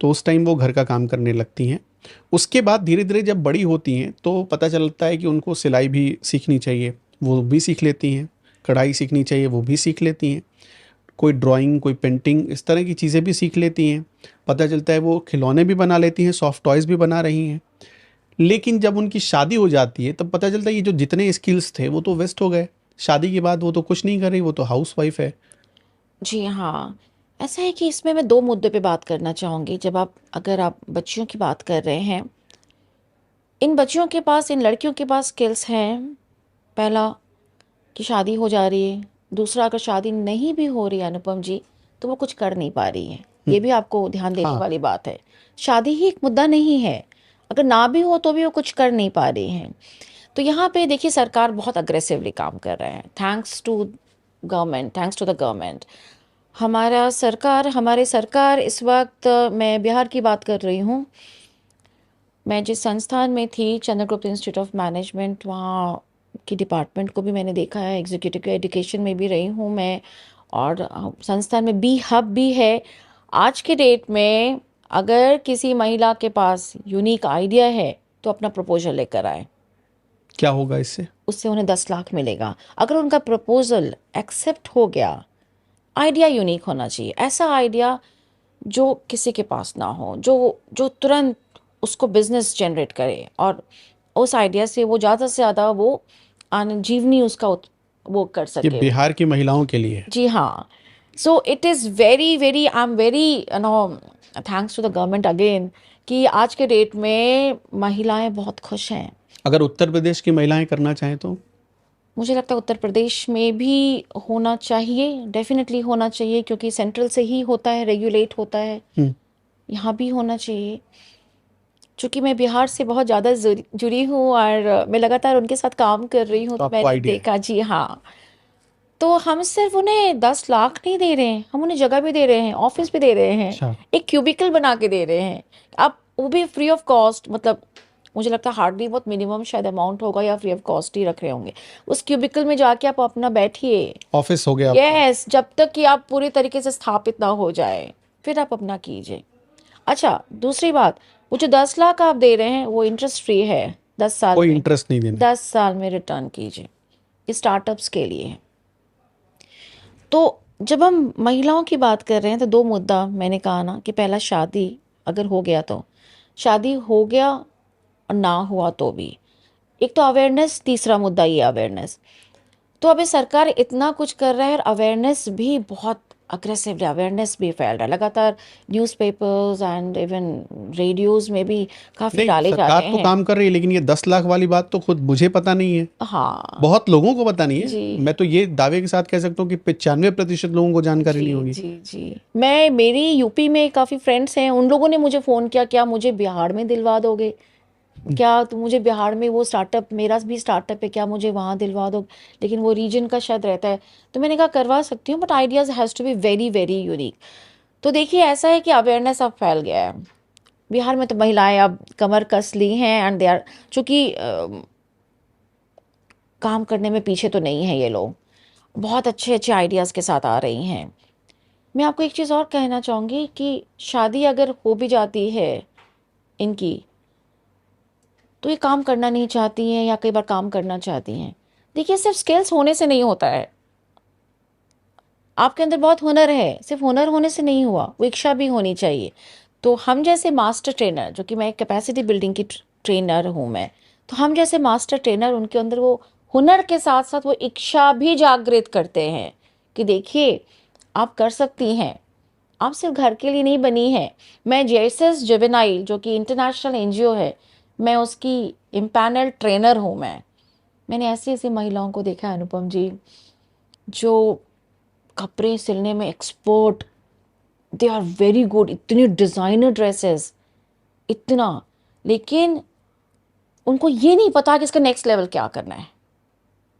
तो उस टाइम वो घर का काम करने लगती हैं। उसके बाद धीरे धीरे जब बड़ी होती हैं तो पता चलता है कि उनको सिलाई भी सीखनी चाहिए, वो भी सीख लेती हैं। कढ़ाई सीखनी चाहिए, वो भी सीख लेती हैं। कोई ड्राइंग, कोई पेंटिंग, इस तरह की चीज़ें भी सीख लेती हैं। पता चलता है वो खिलौने भी बना लेती हैं, सॉफ्ट टॉयज़ भी बना रही हैं। लेकिन जब उनकी शादी हो जाती है तब पता चलता है ये जो जितने स्किल्स थे वो तो वेस्ट हो गए। शादी के बाद वो तो कुछ नहीं कर रही, वो तो हाउस वाइफ है। जी हाँ, ऐसा है कि इसमें मैं 2 मुद्दों पे बात करना चाहूँगी। अगर आप बच्चियों की बात कर रहे हैं, इन बच्चियों के पास, इन लड़कियों के पास स्किल्स हैं। पहला कि शादी हो जा रही है, दूसरा अगर शादी नहीं भी हो रही है अनुपम जी, तो वो कुछ कर नहीं पा रही हैं। ये भी आपको ध्यान देने हाँ, वाली बात है। शादी ही एक मुद्दा नहीं है, अगर ना भी हो तो भी वो कुछ कर नहीं पा रही हैं। तो यहाँ पे देखिए सरकार बहुत अग्रेसिवली काम कर रहे हैं, थैंक्स टू द गवर्नमेंट। हमारे सरकार इस वक्त, मैं बिहार की बात कर रही हूँ, मैं जिस संस्थान में थी, चंद्रगुप्त इंस्टीट्यूट ऑफ मैनेजमेंट, वहाँ की डिपार्टमेंट को भी मैंने देखा है, एग्जीक्यूटिव एजुकेशन में भी रही हूँ मैं, और संस्थान में बी हब भी है। आज के डेट में अगर किसी महिला के पास यूनिक आइडिया है तो अपना प्रपोजल लेकर आए, क्या होगा इससे? उससे उन्हें 10 लाख मिलेगा। अगर उनका प्रपोजल एक्सेप्ट हो गया, आइडिया यूनिक होना चाहिए, ऐसा आइडिया जो किसी के पास ना हो, जो जो तुरंत उसको बिजनेस जनरेट करे, और उस आइडिया से वो ज़्यादा से ज़्यादा वो जीवनी उसका वो कर ये सके। बिहार की महिलाओं के लिए है। जी हाँ, so it is very very, I am very thanks to the government again, कि आज के डेट में महिलाएं बहुत खुश हैं। अगर उत्तर प्रदेश की महिलाएं करना चाहें तो? मुझे लगता है उत्तर प्रदेश में भी होना चाहिए, डेफिनेटली होना चाहिए, क्योंकि सेंट्रल से ही होता है, रेगुलेट होता है। यहाँ भी होना चाहिए। चूँकि मैं बिहार से बहुत ज़्यादा जुड़ी हूँ और मैं लगातार उनके साथ काम कर रही हूँ, तो तो आपको मैंने आइडिया है। देखा। जी हाँ, तो हम सिर्फ उन्हें 10 लाख नहीं दे रहे हैं, हम उन्हें जगह भी दे रहे हैं, ऑफिस भी दे रहे हैं, अच्छा, एक क्यूबिकल बना के दे रहे हैं। अब वो भी फ्री ऑफ कॉस्ट, मतलब मुझे लगता है हार्डली बहुत मिनिमम शायद अमाउंट होगा, या फ्री ऑफ कॉस्ट ही रख रहे होंगे। उस क्यूबिकल में जाके आप अपना बैठिए, ऑफिस हो गया आपका। यस, जब तक कि आप पूरी तरीके से स्थापित ना हो जाए, फिर आप अपना कीजिए। अच्छा, दूसरी बात, वो जो 10 लाख आप दे रहे हैं वो इंटरेस्ट फ्री है, 10 साल कोई में, इंटरेस्ट नहीं देना। 10 साल में रिटर्न कीजिए, स्टार्टअप्स के लिए है। तो जब हम महिलाओं की बात कर रहे हैं, तो 2 मुद्दा मैंने कहा ना, कि पहला शादी अगर हो गया तो, शादी हो गया और ना हुआ तो भी, एक तो अवेयरनेस, तीसरा मुद्दा ये अवेयरनेस। तो अभी सरकार इतना कुछ कर रहा है, और अवेयरनेस भी बहुत अग्रेसिवली अवेयरनेस भी फैल रहा है लगातार, न्यूज़पेपर्स एंड इवन रेडियोस में भी काफ़ी नहीं, डाले जा सरकार रहे तो हैं। काम कर रही है, लेकिन ये 10 लाख वाली बात तो खुद मुझे पता नहीं है, हाँ बहुत लोगों को पता नहीं है। जी मैं तो ये दावे के साथ कह सकता हूँ कि 95% लोगों को जानकारी नहीं जी होगी। जी जी, मेरी यूपी में काफ़ी फ्रेंड्स हैं, उन लोगों ने मुझे फ़ोन किया, क्या मुझे बिहार में दिलवा दोगे, क्या तुम मुझे बिहार में, वो स्टार्टअप, मेरा भी स्टार्टअप है, क्या मुझे वहाँ दिलवा दो, लेकिन वो रीजन का शायद रहता है। तो मैंने कहा करवा सकती हूँ, but ideas has to be very very unique. तो देखिए ऐसा है कि अवेयरनेस अब फैल गया है बिहार में, तो महिलाएं अब कमर कस ली हैं, एंड दे आर, चूँकि काम करने में पीछे तो नहीं है ये लोग, बहुत अच्छे अच्छे आइडियाज़ के साथ आ रही हैं। मैं आपको एक चीज़ और कहना चाहूँगी कि शादी अगर हो भी जाती है इनकी, तो ये काम करना नहीं चाहती हैं, या कई बार काम करना चाहती हैं। देखिए सिर्फ स्किल्स होने से नहीं होता है, आपके अंदर बहुत हुनर है, सिर्फ हुनर होने से नहीं हुआ, वो इच्छा भी होनी चाहिए। तो हम जैसे मास्टर ट्रेनर, जो कि मैं कैपेसिटी बिल्डिंग की ट्रेनर हूँ मैं, तो हम जैसे मास्टर ट्रेनर उनके अंदर वो हुनर के साथ साथ वो इच्छा भी जागृत करते हैं, कि देखिए आप कर सकती हैं, आप सिर्फ घर के लिए नहीं बनी हैं। मैं जेएसएस जुवेनाइल, जो कि इंटरनेशनल एनजीओ है, मैं उसकी इम्पैनल ट्रेनर हूँ। मैंने ऐसी ऐसी महिलाओं को देखा है अनुपम जी, जो कपड़े सिलने में expert, they are very good, इतनी डिज़ाइनर ड्रेसेस, इतना, लेकिन उनको ये नहीं पता कि इसका नेक्स्ट लेवल क्या करना है,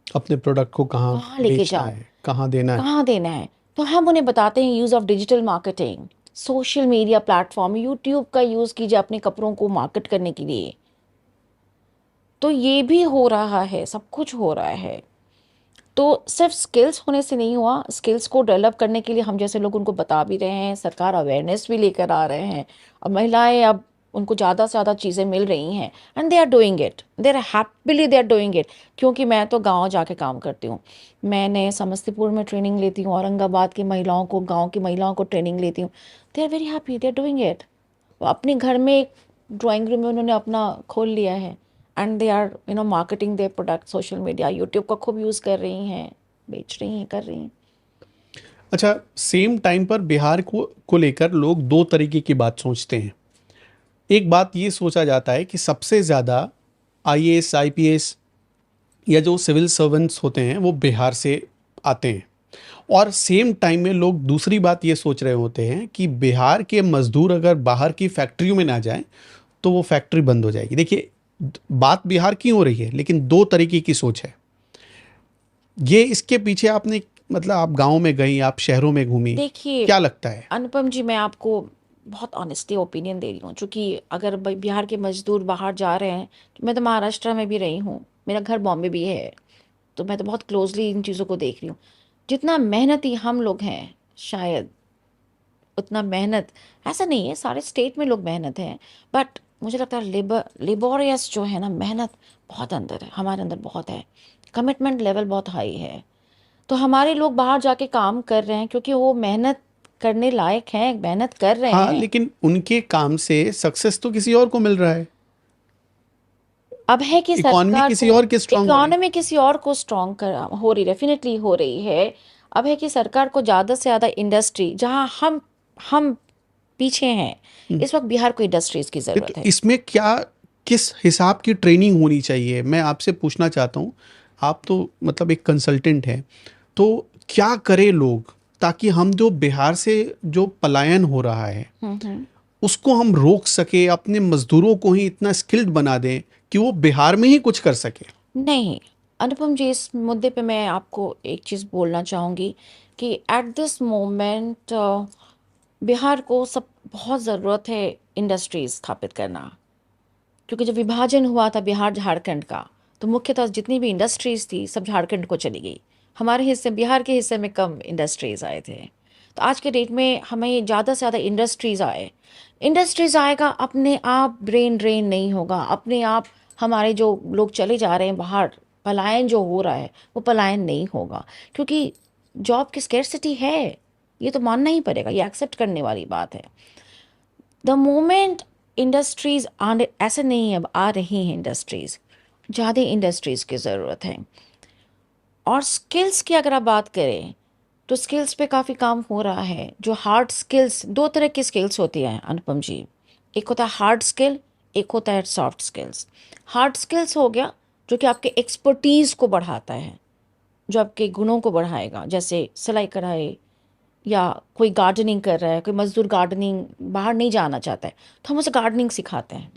अपने प्रोडक्ट को कहाँ कहाँ लेके बेचना जाओ, है, कहाँ देना है। कहाँ देना है। तो हम उन्हें बताते हैं use of digital marketing, social media platform, YouTube का यूज़ कीजिए अपने कपड़ों को मार्केट करने के लिए। तो ये भी हो रहा है, सब कुछ हो रहा है। तो सिर्फ स्किल्स होने से नहीं हुआ, स्किल्स को डेवलप करने के लिए हम जैसे लोग उनको बता भी रहे हैं, सरकार अवेयरनेस भी लेकर आ रहे हैं, और महिलाएं अब उनको ज़्यादा से ज़्यादा चीज़ें मिल रही हैं, and they are doing it, they are happily they are doing it. क्योंकि मैं तो गांव जाके काम करती हूँ, मैंने समस्तीपुर में ट्रेनिंग लेती हूँ, औरंगाबाद की महिलाओं को, गाँव की महिलाओं को ट्रेनिंग लेती हूँ, they are very happy, they are doing it. अपने घर में एक ड्राइंग रूम में उन्होंने अपना खोल लिया है, and they are marketing their product social media, YouTube का खूब यूज़ कर रही हैं, बेच रही हैं, कर रही हैं। अच्छा, सेम टाइम पर बिहार को लेकर लोग दो तरीके की बात सोचते हैं। एक बात ये सोचा जाता है कि सबसे ज़्यादा आईएएस आईपीएस या जो सिविल सर्वेंट्स होते हैं वो बिहार से आते हैं, और सेम टाइम में लोग दूसरी बात ये सोच रहे होते हैं कि बिहार के मजदूर अगर बाहर की फैक्ट्रियों में ना जाएं तो वो फैक्ट्री बंद हो जाएगी। देखिए, बात बिहार की हो रही है, लेकिन दो तरीके की सोच है। ये इसके पीछे आपने, मतलब आप गाँव में गई, आप शहरों में घूमी, देखिए क्या लगता है? अनुपम जी, मैं आपको बहुत ऑनेस्टली ओपिनियन दे रही हूँ, क्योंकि अगर बिहार के मजदूर बाहर जा रहे हैं, तो मैं तो महाराष्ट्र में भी रही हूँ, मेरा घर बॉम्बे भी है, तो मैं तो बहुत क्लोजली इन चीज़ों को देख रही हूँ। जितना मेहनती हम लोग हैं, शायद उतना मेहनत ऐसा नहीं है, सारे स्टेट में लोग मेहनत हैं, बट मुझे लगता है लेबोरियस जो है ना, मेहनत बहुत अंदर है, हमारे अंदर बहुत है, कमिटमेंट लेवल बहुत हाई है। तो हमारे लोग बाहर जाके काम कर रहे हैं क्योंकि वो मेहनत करने लायक हैं, मेहनत कर रहे हाँ, हैं। लेकिन उनके काम से सक्सेस तो किसी और को मिल रहा है। अब है कि इकॉनमी सरकार किसी को, और की स्ट्रांग हो रही है। इकोनॉमी किसी और को स्ट्रॉन्ग कर हो रही, डेफिनेटली हो रही है। अब है कि सरकार को ज़्यादा से ज़्यादा इंडस्ट्री, जहाँ हम पीछे हैं, इस वक्त बिहार को इंडस्ट्रीज की तो ज़रूरत है। इसमें क्या, किस हिसाब की ट्रेनिंग होनी चाहिए, मैं आपसे पूछना चाहता हूँ। आप तो मतलब एक कंसल्टेंट हैं, तो क्या करें लोग ताकि हम जो बिहार से जो पलायन हो रहा है हम्म। उसको हम रोक सके, अपने मजदूरों को ही इतना स्किल्ड बना दें कि वो बिहार में ही कुछ कर सके? नहीं अनुपम जी, इस मुद्दे पे मैं आपको एक चीज़ बोलना चाहूँगी कि एट दिस मोमेंट बिहार को सब बहुत ज़रूरत है इंडस्ट्रीज स्थापित करना, क्योंकि जब विभाजन हुआ था बिहार झारखंड का, तो मुख्यतः जितनी भी इंडस्ट्रीज थी सब झारखंड को चली गई। हमारे हिस्से, बिहार के हिस्से में कम इंडस्ट्रीज आए थे। तो आज के डेट में हमें ज़्यादा से ज़्यादा इंडस्ट्रीज आएगा, अपने आप ब्रेन ड्रेन नहीं होगा, अपने आप हमारे जो लोग चले जा रहे हैं बाहर, पलायन जो हो रहा है वो पलायन नहीं होगा, क्योंकि जॉब की स्केर्सिटी है, ये तो मानना ही पड़ेगा, ये एक्सेप्ट करने वाली बात है। द मोमेंट इंडस्ट्रीज आने, ऐसे नहीं है, अब आ रही हैं इंडस्ट्रीज, ज़्यादा इंडस्ट्रीज की ज़रूरत है। और स्किल्स की अगर आप बात करें तो स्किल्स पे काफ़ी काम हो रहा है। जो हार्ड स्किल्स, दो तरह की स्किल्स होती हैं अनुपम जी, एक होता है हार्ड स्किल, एक होता है सॉफ्ट स्किल्स। हार्ड स्किल्स हो गया जो कि आपके एक्सपर्टीज़ को बढ़ाता है, जो आपके गुणों को बढ़ाएगा, जैसे सिलाई कढ़ाई, या कोई गार्डनिंग कर रहा है, कोई मजदूर गार्डनिंग बाहर नहीं जाना चाहता है, तो हम उसे गार्डनिंग सिखाते हैं,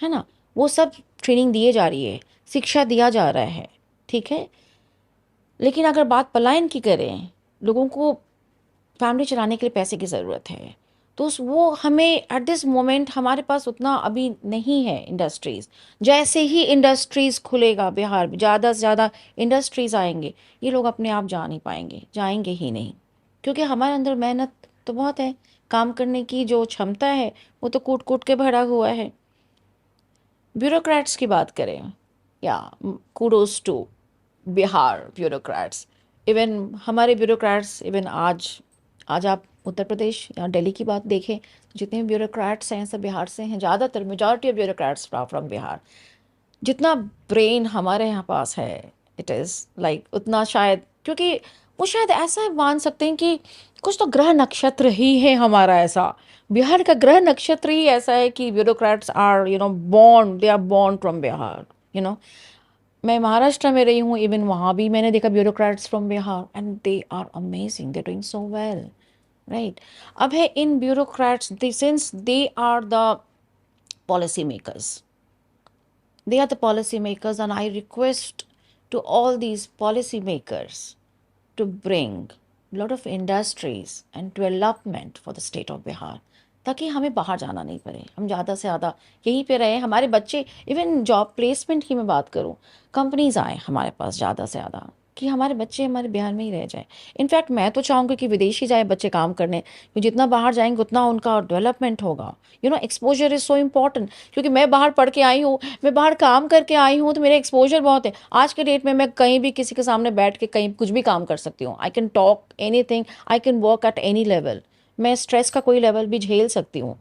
है ना, वो सब ट्रेनिंग दिए जा रही है, शिक्षा दिया जा रहा है, ठीक है। लेकिन अगर बात पलायन की करें, लोगों को फैमिली चलाने के लिए पैसे की ज़रूरत है, तो वो हमें एट दिस मोमेंट हमारे पास उतना अभी नहीं है इंडस्ट्रीज़। जैसे ही इंडस्ट्रीज़ खुलेगा बिहार में, ज़्यादा से ज़्यादा इंडस्ट्रीज़ आएंगे, ये लोग अपने आप जा नहीं पाएंगे, जाएंगे ही नहीं, क्योंकि हमारे अंदर मेहनत तो बहुत है, काम करने की जो क्षमता है वो तो कूट कूट के भरा हुआ है। ब्यूरोक्रेट्स की बात करें, या kudos to Bihar bureaucrats, even हमारे ब्यूरोक्रेट्स, इवन आज आज आप उत्तर प्रदेश या दिल्ली की बात देखें, जितने भी ब्यूरोक्रेट्स हैं सब बिहार से हैं, ज़्यादातर majority of bureaucrats from Bihar. जितना ब्रेन हमारे यहाँ पास है, इट इज़ लाइक उतना शायद, क्योंकि वो शायद ऐसा मान सकते हैं कि कुछ तो ग्रह नक्षत्र ही है हमारा ऐसा, बिहार का ग्रह नक्षत्र ही ऐसा है कि bureaucrats are born, they are born from Bihar, you know. मैं महाराष्ट्र में रही हूँ, इवन वहाँ भी मैंने देखा bureaucrats from Bihar, and they are amazing, they doing so well, right. अब है इन bureaucrats, since they are the policy makers, they are the policy makers, and I request to all these policy makers to bring a lot of industries and development for the state of Bihar, ताकि हमें बाहर जाना नहीं पड़े, हम ज़्यादा से ज़्यादा यहीं पे रहें, हमारे बच्चे, इवन जॉब प्लेसमेंट की मैं बात करूँ, कंपनीज आए हमारे पास ज़्यादा से ज़्यादा, कि हमारे बच्चे हमारे बिहार में ही रह जाएं। इनफैक्ट मैं तो चाहूँगी कि विदेशी जाए बच्चे काम करने, क्योंकि जितना बाहर जाएंगे उतना उनका डेवलपमेंट होगा। एक्सपोजर इज़ सो इम्पॉर्टेंट, क्योंकि मैं बाहर पढ़ के आई हूँ, मैं बाहर काम करके आई हूँ, तो मेरा एक्सपोजर बहुत है। आज के डेट में मैं कहीं भी किसी के सामने बैठ के कहीं कुछ भी काम कर सकती हूँ, I can talk any thing, I can work at any level, मैं स्ट्रेस का कोई लेवल भी झेल सकती हूँ।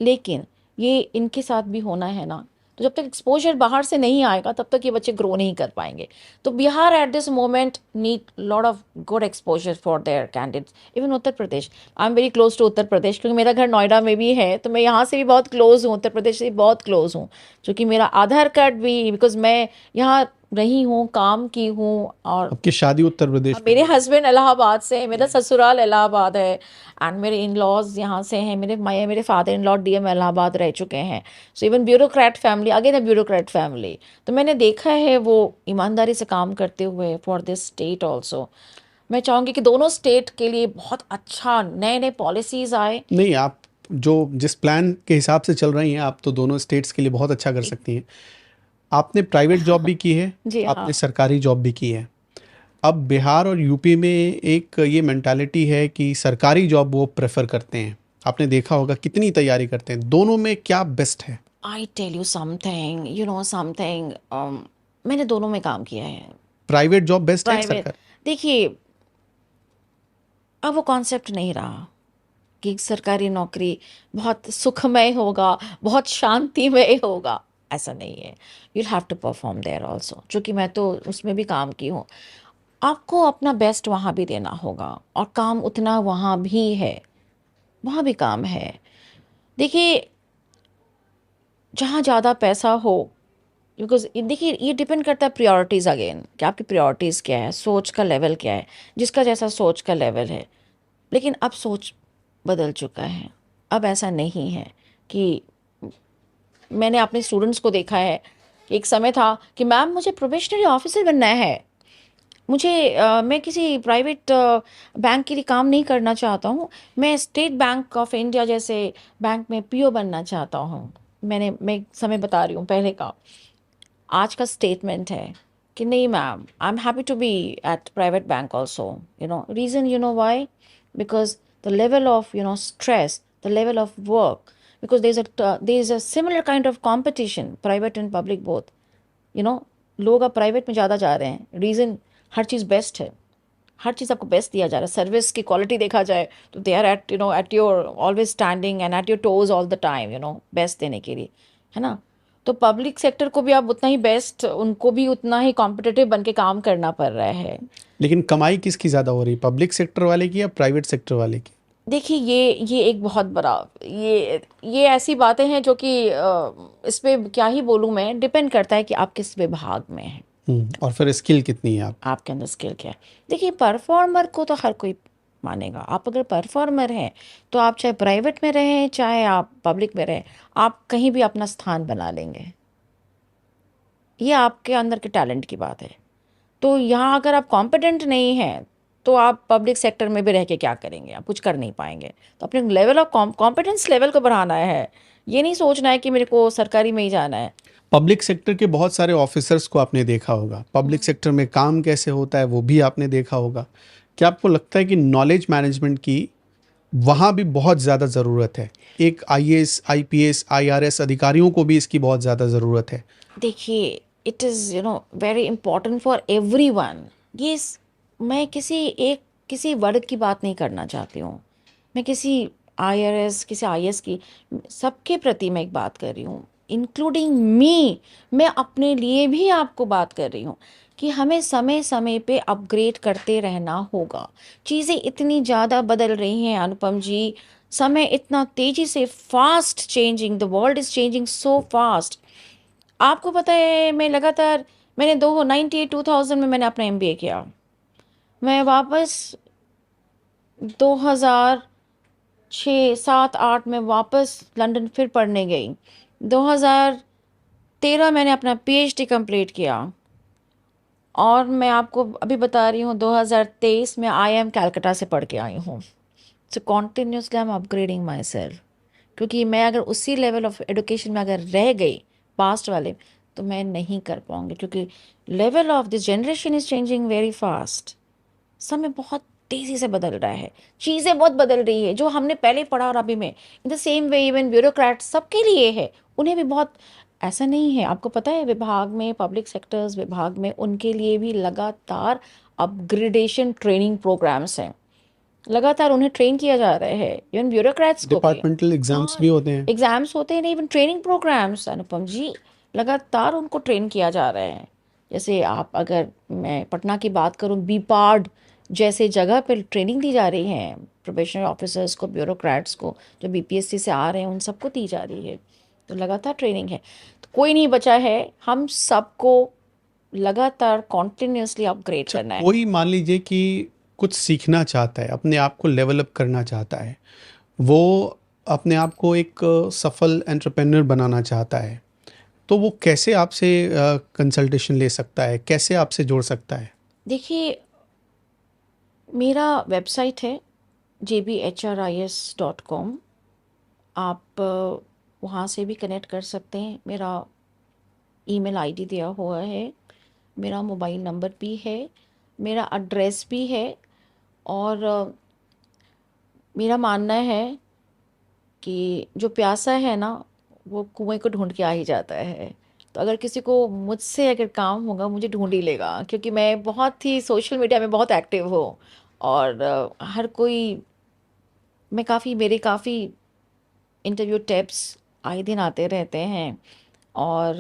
लेकिन ये इनके साथ भी होना है ना, तो जब तक एक्सपोजर बाहर से नहीं आएगा तब तक ये बच्चे ग्रो नहीं कर पाएंगे. तो Bihar at this moment need lot of good exposure for their candidates. Even Uttar Pradesh, I am very close to Uttar Pradesh क्योंकि मेरा घर नोएडा में भी है, तो मैं यहाँ से भी बहुत क्लोज हूँ, उत्तर प्रदेश से भी बहुत क्लोज हूँ. क्योंकि मेरा आधार कार्ड भी, बिकॉज मैं यहाँ रही हूँ, काम की हूँ. और आपकी शादी उत्तर प्रदेश में मेरे हस्बैंड इलाहाबाद से है, मेरा ससुराल इलाहाबाद है, एंड मेरे इन लॉज यहाँ से हैं. मेरे father in law DM Allahabad रह चुके हैं. So even bureaucrat family, again a bureaucrat family. तो मैंने देखा है वो ईमानदारी से काम करते हुए फॉर दिस स्टेट ऑल्सो. मैं चाहूँगी कि दोनों स्टेट के लिए बहुत अच्छा नए नए पॉलिसीज आए. नहीं, आप जो जिस प्लान के हिसाब से चल रही हैं, आप तो दोनों स्टेट्स के लिए बहुत अच्छा कर सकती हैं. आपने प्राइवेट जॉब भी की है, जी हाँ. आपने सरकारी जॉब भी की है. अब बिहार और यूपी में एक ये मेंटालिटी है कि सरकारी जॉब वो प्रेफर करते हैं. आपने देखा होगा कितनी तैयारी करते हैं. दोनों में क्या बेस्ट है? I tell you something, you know something, मैंने दोनों में काम किया है. प्राइवेट जॉब बेस्ट है प्राइवेट, सरकार? देखिए अब वो कॉन्सेप्ट नहीं रहा कि सरकारी नौकरी बहुत सुखमय होगा, बहुत शांतिमय होगा. ऐसा नहीं है. You have to perform there also. चूँकि मैं तो उसमें भी काम की हूँ. आपको अपना बेस्ट वहाँ भी देना होगा, और काम उतना वहाँ भी है, वहाँ भी काम है. देखिए जहाँ ज़्यादा पैसा हो, बिकॉज देखिए ये डिपेंड करता है प्रायोरिटीज़ अगेन, कि आपकी प्रायोरिटीज़ क्या है, सोच का लेवल क्या है, जिसका जैसा सोच का लेवल है. लेकिन अब सोच बदल चुका है. अब ऐसा नहीं है कि, मैंने अपने स्टूडेंट्स को देखा है, एक समय था कि मैम मुझे प्रोबेशनरी ऑफिसर बनना है, मुझे मैं किसी प्राइवेट बैंक के लिए काम नहीं करना चाहता हूँ, मैं स्टेट बैंक ऑफ इंडिया जैसे बैंक में पीओ बनना चाहता हूँ. मैं समय बता रही हूँ पहले का. आज का स्टेटमेंट है कि नहीं ma'am, I am happy to be at private bank also. Reason you know why? Because the level of stress, the level of work, because there is a similar kind of competition, private and public both. लोग अब private में ज़्यादा जा रहे हैं. Reason, हर चीज़ best है, हर चीज़ आपको best दिया जा रहा है. सर्विस की क्वालिटी देखा जाए तो they are at your always standing and at your toes all the time, best देने के लिए, है ना. तो पब्लिक सेक्टर को भी आप उतना ही बेस्ट, उनको भी उतना ही कॉम्पिटिटिव बन के काम करना पड़ रहा है. लेकिन कमाई किसकी ज़्यादा हो रही है, पब्लिक सेक्टर वाले की या प्राइवेट सेक्टर वाले की? देखिए ये एक बहुत बड़ा, ये ऐसी बातें हैं जो कि इस पे क्या ही बोलूँ मैं, डिपेंड करता है कि आप किस विभाग में हैं. और फिर स्किल कितनी है आपके अंदर स्किल क्या है. देखिए परफॉर्मर को तो हर कोई मानेगा. आप अगर परफॉर्मर हैं तो आप चाहे प्राइवेट में रहें चाहे आप पब्लिक में रहें, आप कहीं भी अपना स्थान बना लेंगे. ये आपके अंदर के टैलेंट की बात है. तो यहाँ अगर आप कॉम्पिटेंट नहीं हैं तो आप पब्लिक सेक्टर में भी रह के क्या करेंगे, आप कुछ कर नहीं पाएंगे. तो अपने लेवल ऑफ कॉम्पिटेंस लेवल को बढ़ाना है. ये नहीं सोचना है कि मेरे को सरकारी में ही जाना है. पब्लिक सेक्टर के बहुत सारे ऑफिसर्स को आपने देखा होगा, पब्लिक सेक्टर में काम कैसे होता है वो भी आपने देखा होगा. क्या आपको लगता है कि नॉलेज मैनेजमेंट की वहाँ भी बहुत ज़्यादा ज़रूरत है? एक आईएएस, आईपीएस, आईआरएस अधिकारियों को भी इसकी बहुत ज़्यादा ज़रूरत है. देखिए it is very important for everyone. ये मैं किसी वर्ग की बात नहीं करना चाहती हूँ. मैं किसी आईआरएस, किसी आईएएस की, सबके प्रति मैं एक बात कर रही हूँ, इंक्लूडिंग मी. मैं अपने लिए भी आपको बात कर रही हूँ कि हमें समय समय पे अपग्रेड करते रहना होगा. चीज़ें इतनी ज़्यादा बदल रही हैं अनुपम जी, समय इतना तेज़ी से fast changing, the world is changing so fast. आपको पता है मैंने 2000 में मैंने अपना एमबीए किया. मैं वापस 2006, 7, 8 में वापस लंदन फिर पढ़ने गई. 2013 मैंने अपना पीएचडी कंप्लीट किया. और मैं आपको अभी बता रही हूँ 2023 में IIM कलकत्ता से पढ़ के आई हूँ. So continuously I am upgrading my self. क्योंकि मैं अगर उसी लेवल ऑफ एडुकेशन में अगर रह गई पास्ट वाले, तो मैं नहीं कर पाऊँगी. क्योंकि level of this generation is changing very fast. समय बहुत तेज़ी से बदल रहा है, चीज़ें बहुत बदल रही है. जो हमने पहले पढ़ा और अभी में, in the same way even bureaucrat सबके लिए है, उन्हें भी बहुत, ऐसा नहीं है. आपको पता है विभाग में, पब्लिक सेक्टर्स विभाग में, उनके लिए भी लगातार अपग्रेडेशन ट्रेनिंग प्रोग्राम्स हैं. लगातार उन्हें ट्रेन किया जा रहा है. इवन ब्यूरोक्रेट्स को डिपार्टमेंटल एग्जाम्स भी होते हैं. एग्जाम्स होते हैं, नहीं इवन ट्रेनिंग प्रोग्राम्स अनुपम जी. लगातार उनको ट्रेन किया जा रहा है। जैसे आप अगर मैं पटना की बात करूं, बीपार्ड जैसे जगह पर ट्रेनिंग दी जा रही है प्रोबेशनरी ऑफिसर्स को, ब्यूरोक्रेट्स को, जो बीपीएससी से आ रहे हैं उन सबको दी जा रही है। तो लगातार ट्रेनिंग है, तो कोई नहीं बचा है, हम सबको लगातार कॉन्टिन्यूसली अपग्रेड करना है। कोई मान लीजिए कि कुछ सीखना चाहता है, अपने आप को डेवलप करना चाहता है, वो अपने आप को एक सफल एंटरप्रेन्योर बनाना चाहता है, तो वो कैसे आपसे कंसल्टेशन ले सकता है, कैसे आपसे जोड़ सकता है? देखिए, मेरा वेबसाइट है jbhris.com। आप वहाँ से भी कनेक्ट कर सकते हैं। मेरा ईमेल आईडी दिया हुआ है, मेरा मोबाइल नंबर भी है, मेरा एड्रेस भी है। और मेरा मानना है कि जो प्यासा है ना, वो कुएं को ढूंढ के आ ही जाता है। तो अगर किसी को मुझसे अगर काम होगा, मुझे ढूंढ ही लेगा, क्योंकि मैं बहुत ही सोशल मीडिया में बहुत एक्टिव हूँ। और हर कोई, मेरे काफ़ी इंटरव्यू टिप्स आए दिन आते रहते हैं। और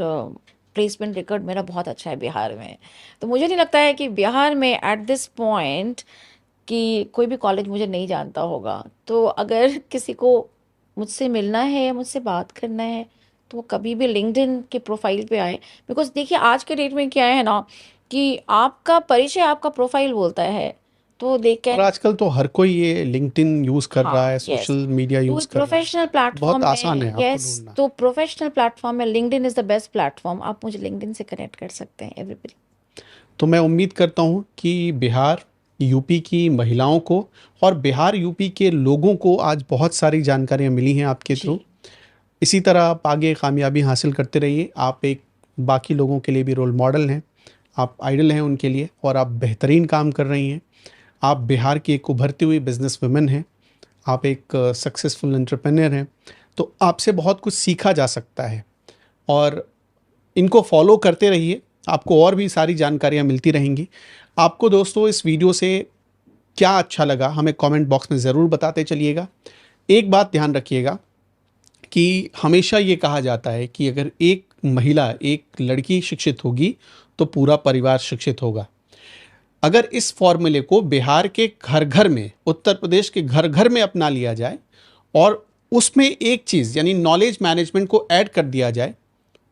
प्लेसमेंट रिकॉर्ड मेरा बहुत अच्छा है बिहार में। तो मुझे नहीं लगता है कि बिहार में एट दिस पॉइंट कि कोई भी कॉलेज मुझे नहीं जानता होगा। तो अगर किसी को मुझसे मिलना है या मुझसे बात करना है, तो वो कभी भी लिंक्डइन के प्रोफाइल पे आए। बिकॉज देखिए, आज के डेट में क्या है ना, कि आपका परिचय आपका प्रोफाइल बोलता है। तो दे और कैन, आजकल तो हर कोई ये लिंक्डइन यूज़ कर रहा हाँ, है, यस। सोशल मीडिया तो यूज़ कर रहा है, प्रोफेशनल बहुत प्लेटफॉर्म आसान है में, आपको यस, ढूंढना। तो प्रोफेशनल प्लेटफॉर्म में LinkedIn is the best platform. आप मुझे लिंक्डइन से कनेक्ट कर सकते हैं, एवरीबडी। तो मैं उम्मीद करता हूँ कि बिहार यूपी की महिलाओं को और बिहार यूपी के लोगों को आज बहुत सारी जानकारियाँ मिली हैं आपके थ्रू। जी, इसी तरह आप आगे कामयाबी हासिल करते रहिए। आप एक बाकी लोगों के लिए भी रोल मॉडल हैं, आप आइडल हैं उनके लिए, और आप बेहतरीन काम कर रही हैं। आप बिहार की एक उभरती हुई बिजनेस वुमेन हैं, आप एक सक्सेसफुल एंटरप्रेन्योर हैं। तो आपसे बहुत कुछ सीखा जा सकता है, और इनको फॉलो करते रहिए, आपको और भी सारी जानकारियाँ मिलती रहेंगी। आपको दोस्तों इस वीडियो से क्या अच्छा लगा, हमें कमेंट बॉक्स में ज़रूर बताते चलिएगा। एक बात ध्यान रखिएगा कि हमेशा ये कहा जाता है कि अगर एक महिला, एक लड़की शिक्षित होगी तो पूरा परिवार शिक्षित होगा। अगर इस फॉर्मूले को बिहार के घर घर में, उत्तर प्रदेश के घर घर में अपना लिया जाए, और उसमें एक चीज़ यानी नॉलेज मैनेजमेंट को ऐड कर दिया जाए,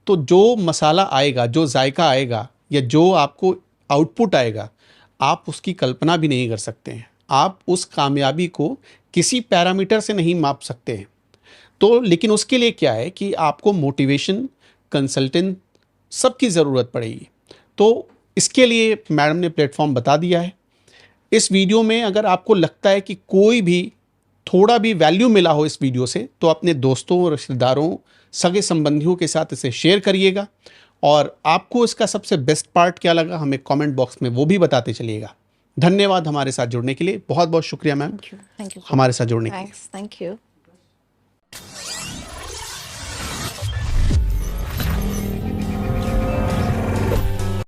तो जो मसाला आएगा, जो जायका आएगा, या जो आपको आउटपुट आएगा, आप उसकी कल्पना भी नहीं कर सकते हैं। आप उस कामयाबी को किसी पैरामीटर से नहीं माप सकते हैं। तो लेकिन उसके लिए क्या है कि आपको मोटिवेशन, कंसल्टेंट, सबकी ज़रूरत पड़ेगी। तो इसके लिए मैडम ने प्लेटफॉर्म बता दिया है। इस वीडियो में अगर आपको लगता है कि कोई भी थोड़ा भी वैल्यू मिला हो इस वीडियो से, तो अपने दोस्तों, रिश्तेदारों, सगे संबंधियों के साथ इसे शेयर करिएगा। और आपको इसका सबसे बेस्ट पार्ट क्या लगा, हमें कमेंट बॉक्स में वो भी बताते चलिएगा। धन्यवाद हमारे साथ जुड़ने के लिए, बहुत बहुत शुक्रिया ma'am, thank you, thank you, हमारे साथ जुड़ने के लिए। Thanks, thank you.